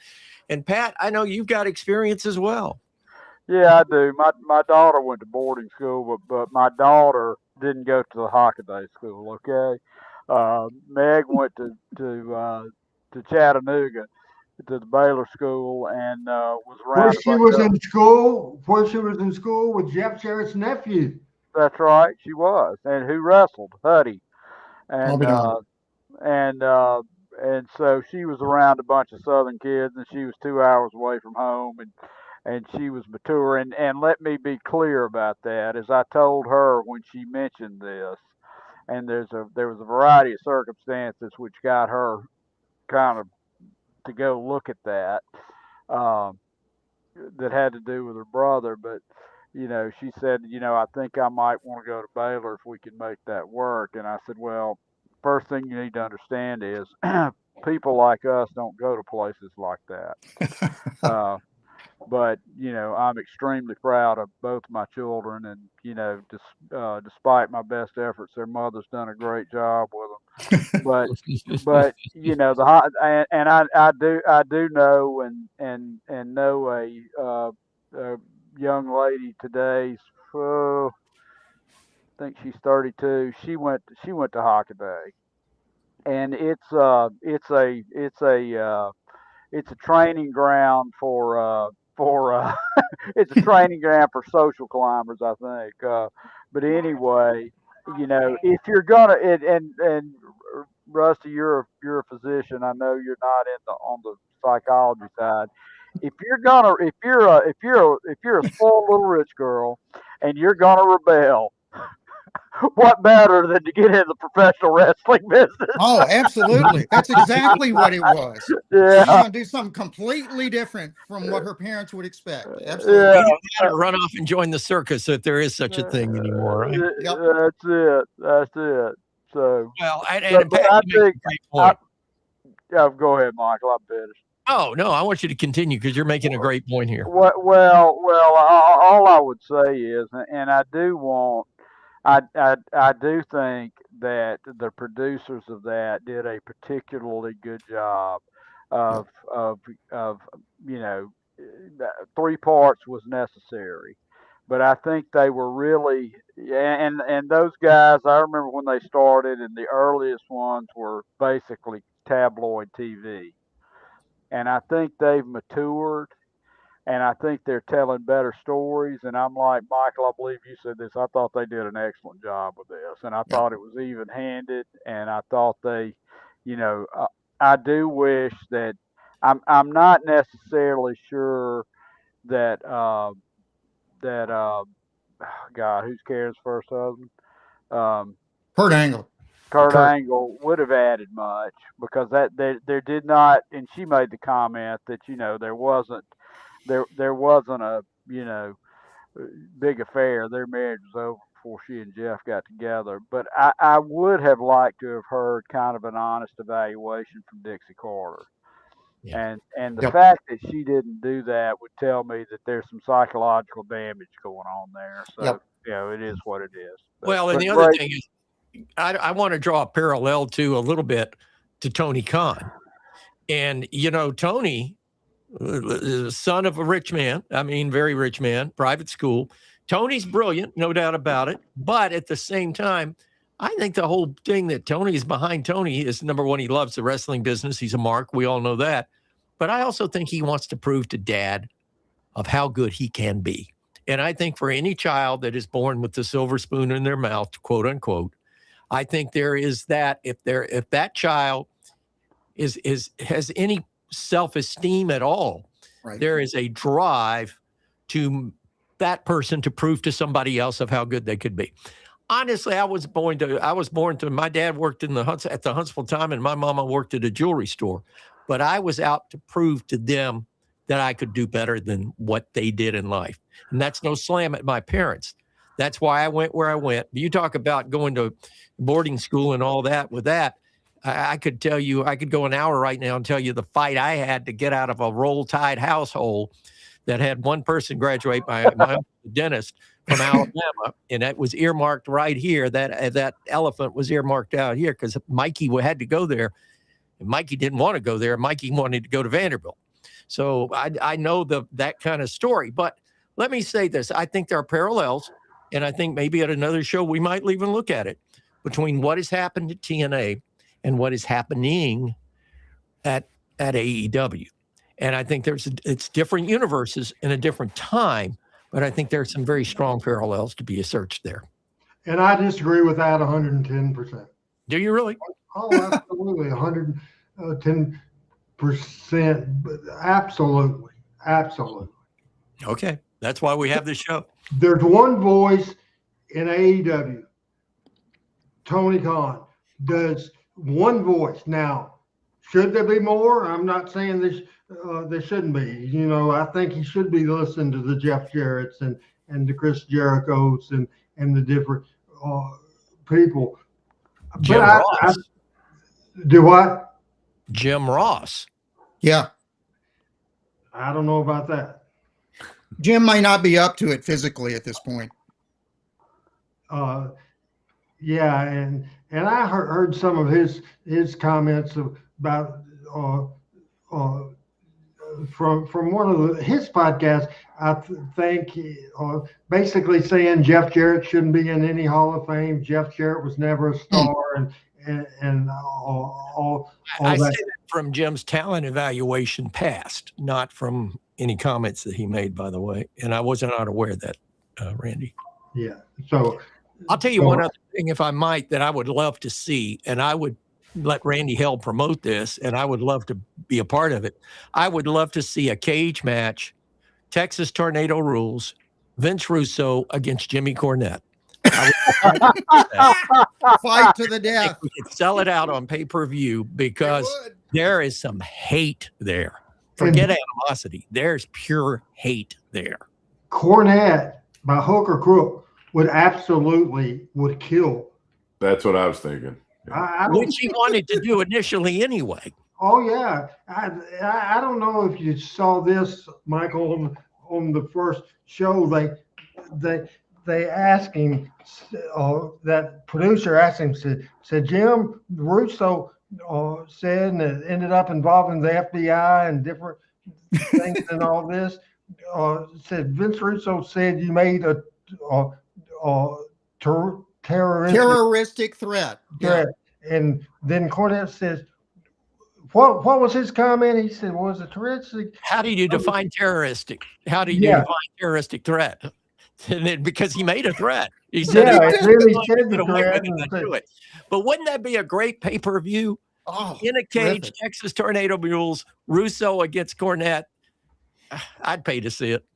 Pat, I know you've got experience as well. Yeah, I do. My daughter went to boarding school, but my daughter didn't go to the Hockaday school. Okay, Meg went to Chattanooga to the Baylor school and was around. Where she was in school with Jeff Jarrett's nephew. That's right, she was, and who wrestled Huddy, and so she was around a bunch of Southern kids, and she was 2 hours away from home, and she was mature. And let me be clear about that, as I told her when she mentioned this, and there was a variety of circumstances which got her kind of to go look at that, that had to do with her brother, but. She said, I think I might want to go to Baylor if we can make that work. And I said, well, first thing you need to understand is people like us don't go to places like that. But, I'm extremely proud of both my children. And, despite my best efforts, their mother's done a great job with them. But I do know and know a young lady today. I think she's 32. She went to Hockaday, and it's a training ground for it's a training ground for social climbers, I think. But anyway, if you're gonna and Rusty, you're a physician. I know you're not on the psychology side. If you're a spoiled little rich girl and you're gonna rebel, what better than to get into the professional wrestling business? Oh, absolutely. That's exactly what it was. Yeah. She's gonna do something completely different from what her parents would expect. Absolutely. Yeah. Run off and join the circus if there is such a thing anymore, right? Yep. That's it. So well, I think go ahead, Michael. I'm finished. Oh no, I want you to continue because you're making a great point here. Well, all I would say is, and I do think that the producers of that did a particularly good job of 3 parts was necessary, but I think they were really and those guys. I remember when they started, and the earliest ones were basically tabloid TV. And I think they've matured, and I think they're telling better stories. And I'm like, Michael, I believe you said this. I thought they did an excellent job with this, and I thought it was even-handed. And I thought they, I do wish that I'm not necessarily sure that God, who's Karen's first husband? Kurt Angle. Kurt Angle would have added much, because that there did not, and she made the comment that there wasn't a big affair. Their marriage was over before she and Jeff got together. But I would have liked to have heard kind of an honest evaluation from Dixie Carter. Yeah. And the fact that she didn't do that would tell me that there's some psychological damage going on there. So it is what it is. And the other thing is, I want to draw a parallel to a little bit to Tony Khan. And, Tony, son of a rich man, very rich man, private school. Tony's brilliant, no doubt about it. But at the same time, I think the whole thing that Tony is behind Tony is, number one, he loves the wrestling business. He's a mark. We all know that. but I also think he wants to prove to Dad of how good he can be. And I think for any child that is born with the silver spoon in their mouth, quote unquote, I think there is that if that child has any self-esteem at all, Right. there is a drive to that person to prove to somebody else of how good they could be. Honestly, I was born to my dad worked at the Huntsville Time, and my mama worked at a jewelry store. But I was out to prove to them that I could do better than what they did in life. And that's no slam at my parents. That's why I went where I went. You talk about going to boarding school and all that. With that, I could tell you, I could go an hour right now and tell you the fight I had to get out of a Roll Tide household that had one person graduate, my uncle, the dentist from Alabama, and that was earmarked right here. That elephant was earmarked out here because Mikey had to go there. And Mikey didn't want to go there. Mikey wanted to go to Vanderbilt. So I know that kind of story. But let me say this. I think there are parallels, and I think maybe at another show we might even look at it, between what has happened at TNA and what is happening at AEW. And I think it's different universes in a different time, but I think there are some very strong parallels to be searched there. And I disagree with that 110%. Do you really? Oh, absolutely. 110%. Absolutely. Absolutely. Okay. That's why we have this show. There's one voice in AEW. Tony Khan does one voice. Now, should there be more? I'm not saying there shouldn't be. You know, I think he should be listening to the Jeff Jarretts and the Chris Jerichos and the different people. Jim Ross. Do what? Jim Ross. Yeah. I don't know about that. Jim might not be up to it physically at this point. Yeah, and I heard some of his comments about from one of his podcasts. I think basically saying Jeff Jarrett shouldn't be in any Hall of Fame. Jeff Jarrett was never a star, and all I that. say that from Jim's talent evaluation past, not from any comments that he made, by the way. And I wasn't unaware of that, Randy. Yeah. So I'll tell you one other thing, if I might, that I would love to see, and I would let Randy Held promote this, and I would love to be a part of it. I would love to see a cage match, Texas Tornado Rules, Vince Russo against Jimmy Cornette. Fight to the death. We could sell it out on pay-per-view because there is some hate there. Forget animosity. There's pure hate there. Cornette, by hook or crook, would kill. That's what I was thinking. Which he wanted to do initially anyway. Oh yeah, I don't know if you saw this, Michael, on the first show. They asked him, that producer asked him, said Jim Russo said, and it ended up involving the FBI and different things and all this. Said Vince Russo said you made a terroristic threat. Yeah. And then Cornette says, what was his comment? He said, was it terroristic? How do you define terroristic? How do you define terroristic threat? And then, because he made a threat. He said, really said the threat. But wouldn't that be a great pay-per-view? In a cage, terrific. Texas Tornado Rules, Russo against Cornette. I'd pay to see it.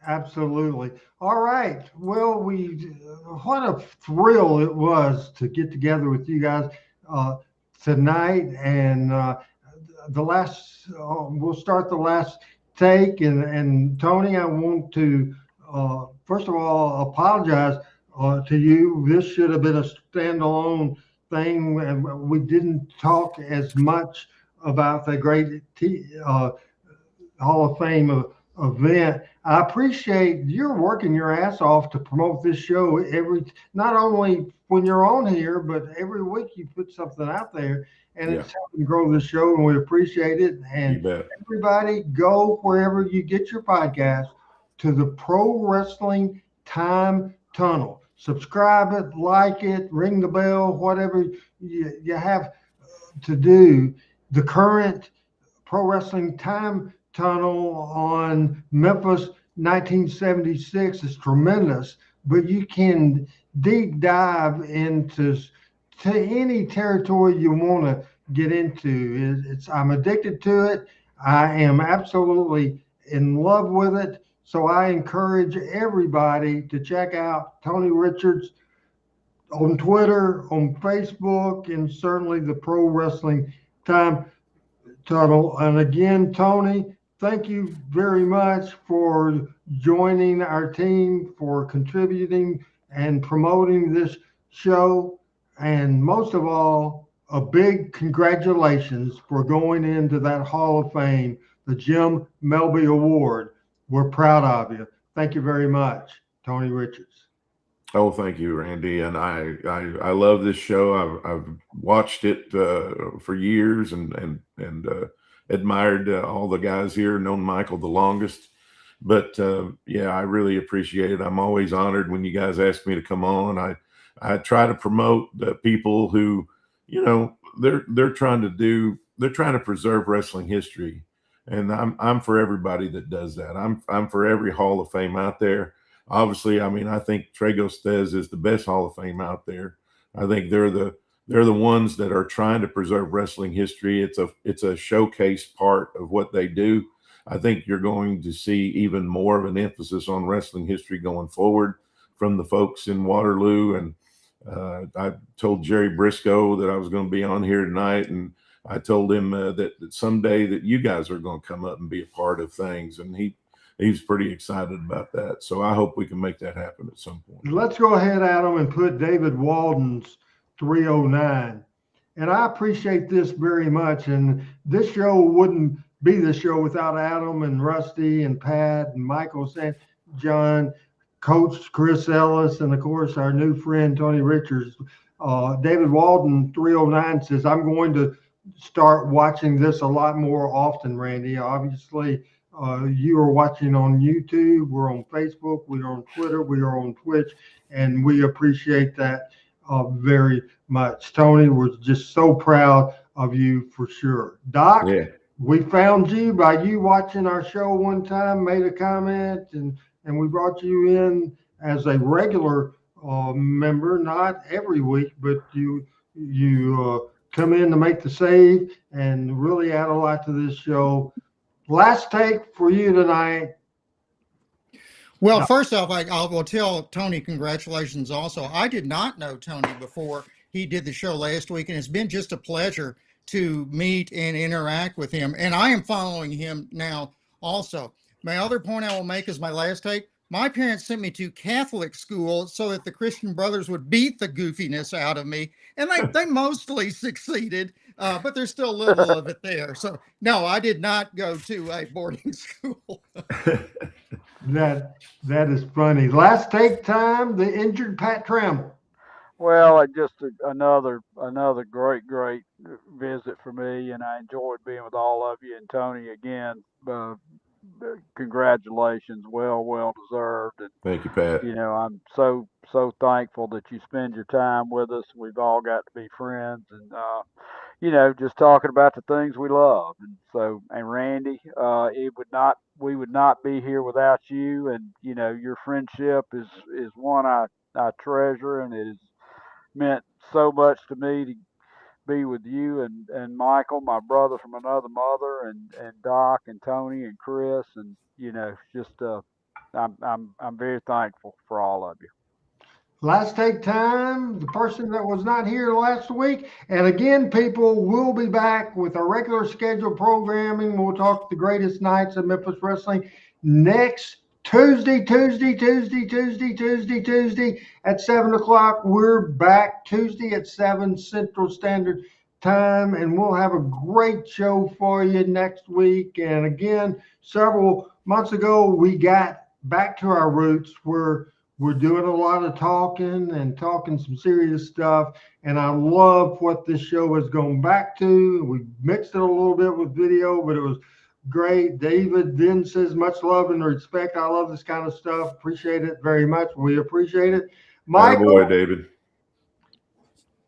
Absolutely. All right. Well, what a thrill it was to get together with you guys tonight. And we'll start the last take. And Tony, I want to first of all apologize to you. This should have been a standalone thing, and we didn't talk as much about the great Hall of Fame event. I appreciate you're working your ass off to promote this show not only when you're on here, but every week you put something out there, and it's helping grow the show, and we appreciate it. And everybody, go wherever you get your podcast to the Pro Wrestling Time Tunnel. Subscribe it, like it, ring the bell, whatever you have to do. The current Pro Wrestling Time Tunnel on Memphis 1976 is tremendous, but you can deep dive into any territory you want to get into. I'm addicted to it. I am absolutely in love with it. So I encourage everybody to check out Tony Richards on Twitter, on Facebook, and certainly the Pro Wrestling Time Tunnel. And again, Tony, thank you very much for joining our team, for contributing and promoting this show. And most of all, a big congratulations for going into that Hall of Fame, the Jim Melby Award. We're proud of you. Thank you very much, Tony Richards. Oh, thank you, Randy. And I love this show. I've watched it for years and admired all the guys here, known Michael the longest. But yeah, I really appreciate it. I'm always honored when you guys ask me to come on. I try to promote the people who, you know, they're trying to preserve wrestling history. And I'm for everybody that does that. I'm for every Hall of Fame out there. Obviously, I mean, I think Tregostes is the best Hall of Fame out there. I think they're the ones that are trying to preserve wrestling history. It's a showcase part of what they do. I think you're going to see even more of an emphasis on wrestling history going forward from the folks in Waterloo. And I told Jerry Briscoe that I was going to be on here tonight, and I told him that someday that you guys are going to come up and be a part of things, and he's pretty excited about that. So I hope we can make that happen at some point. Let's go ahead, Adam, and put David Walden's 309. And I appreciate this very much. And this show wouldn't be the show without Adam and Rusty and Pat and Michael St. John, Coach Chris Ellis, and of course our new friend Tony Richards. David Walden 309 says, I'm going to start watching this a lot more often, Randy. Obviously, you are watching on YouTube, we're on Facebook, we're on Twitter, we are on Twitch, and we appreciate that very much. Tony, we're just so proud of you for sure. Doc, yeah. We found you by you watching our show one time, made a comment, and we brought you in as a regular member, not every week, but you come in to make the save and really add a lot to this show. Last take for you tonight. Well, first off, I will tell Tony congratulations also. I did not know Tony before he did the show last week, and it's been just a pleasure to meet and interact with him. And I am following him now also. My other point I will make is my last take. My parents sent me to Catholic school so that the Christian brothers would beat the goofiness out of me. And they mostly succeeded, but there's still a little of it there. So, no, I did not go to a boarding school. That is funny. Last take time, the injured Pat Trammell. Well, just another great visit for me, and I enjoyed being with all of you. And Tony, again, congratulations, well deserved. And thank you, Pat. You know, I'm so thankful that you spend your time with us. We've all got to be friends, and you know, just talking about the things we love. And so, and Randy, we would not be here without you. And you know, your friendship is one I treasure, and it has meant so much to me to be with you and Michael, my brother from another mother, and Doc and Tony and Chris, and you know, just I'm very thankful for all of you. Last take time, the person that was not here last week. And again, people, will be back with our regular scheduled programming. We'll talk the greatest nights of Memphis wrestling next Tuesday at 7 o'clock. We're back Tuesday at 7 Central Standard Time, and we'll have a great show for you next week. And again, several months ago, we got back to our roots. We're doing a lot of talking some serious stuff, and I love what this show has gone back to. We mixed it a little bit with video, but it was great. David then says, much love and respect. I love this kind of stuff. Appreciate it very much. We appreciate it. Michael, boy, David.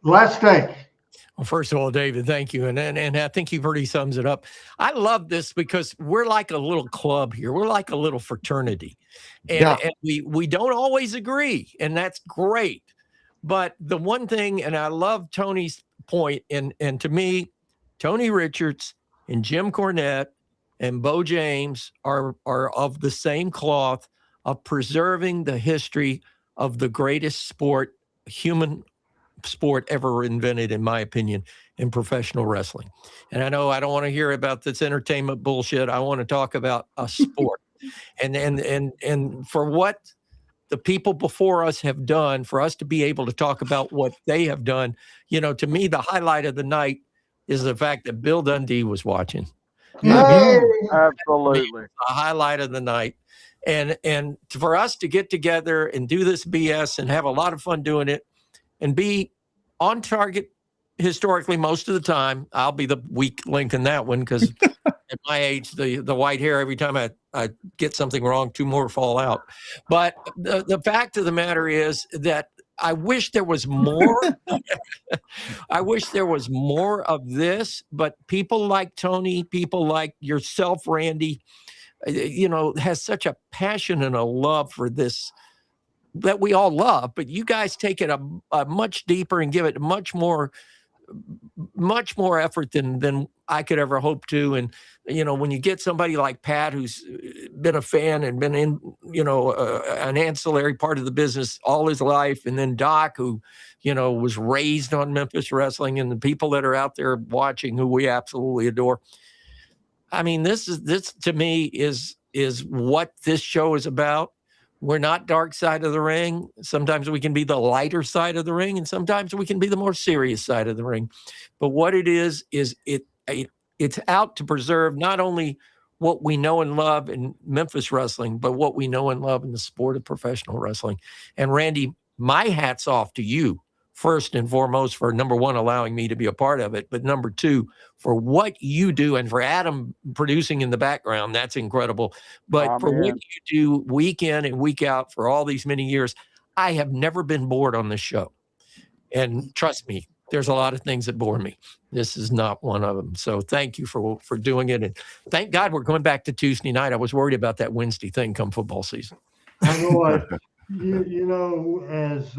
Last take. Well, first of all, David, thank you. And I think he pretty sums it up. I love this because we're like a little club here. We're like a little fraternity. And we don't always agree, and that's great. But the one thing, and I love Tony's point, and to me, Tony Richards and Jim Cornette and Bo James are of the same cloth of preserving the history of the greatest sport, human sport ever invented, in my opinion, in professional wrestling. And I know I don't want to hear about this entertainment bullshit. I want to talk about a sport. and for what the people before us have done, for us to be able to talk about what they have done, to me, the highlight of the night is the fact that Bill Dundee was watching. Absolutely. A highlight of the night. And for us to get together and do this BS and have a lot of fun doing it and be on target historically most of the time. I'll be the weak link in that one because at my age, the white hair, every time I get something wrong, 2 more fall out. But the fact of the matter is that I wish there was more. I wish there was more of this, but people like Tony, people like yourself, Randy, has such a passion and a love for this that we all love, but you guys take it a much deeper and give it much more effort than I could ever hope to. And, when you get somebody like Pat, who's been a fan and been in, an ancillary part of the business all his life, and then Doc, who, was raised on Memphis wrestling, and the people that are out there watching who we absolutely adore. I mean, this to me is what this show is about. We're not dark side of the ring. Sometimes we can be the lighter side of the ring, and sometimes we can be the more serious side of the ring. But what it is it's out to preserve not only what we know and love in Memphis wrestling, but what we know and love in the sport of professional wrestling. And Randy, my hat's off to you, first and foremost, for number one, allowing me to be a part of it, but number two, for what you do, and for Adam producing in the background. That's incredible. But for what you do week in and week out for all these many years, I have never been bored on this show. And trust me, there's a lot of things that bore me. This is not one of them. So thank you for doing it. And thank God we're going back to Tuesday night. I was worried about that Wednesday thing come football season. I know what, as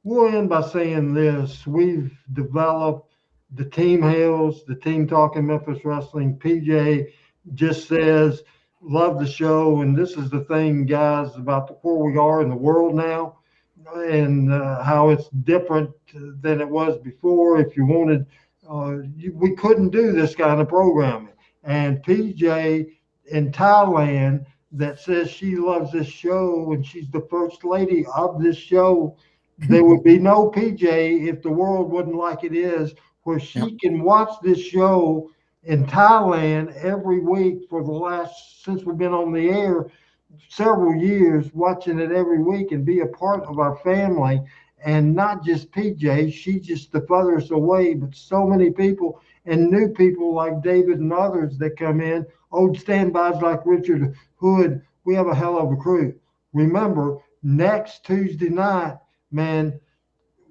we'll end by saying this, we've developed the team hails, the team talking Memphis wrestling. PJ just says, love the show. And this is the thing, guys, about where we are in the world now, and how it's different than it was before. If you wanted, we couldn't do this kind of programming. And PJ in Thailand that says she loves this show and she's the first lady of this show, there would be no PJ if the world wasn't like it is, where she can watch this show in Thailand every week for the last, since we've been on the air, several years, watching it every week and be a part of our family. And not just PJ, she just the furthest away, but so many people and new people like David and others that come in, old standbys like Richard Hood. We have a hell of a crew. Remember, next Tuesday night, man,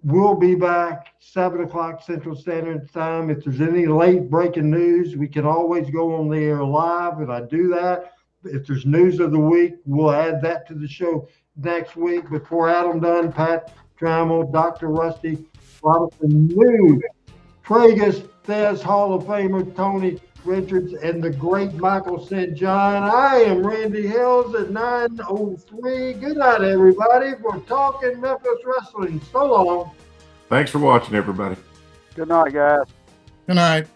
we'll be back 7:00 Central Standard Time. If there's any late breaking news, we can always go on the air live, and I do that. If there's news of the week, we'll add that to the show next week. Before Adam Dunn, Pat Trammell, Dr. Rusty Robinson, new Tragus Thez Hall of Famer Tony Richards, and the great Michael St. John. I am Randy Hills at 9:03. Good night, everybody. We're talking Memphis wrestling. So long. Thanks for watching, everybody. Good night, guys. Good night.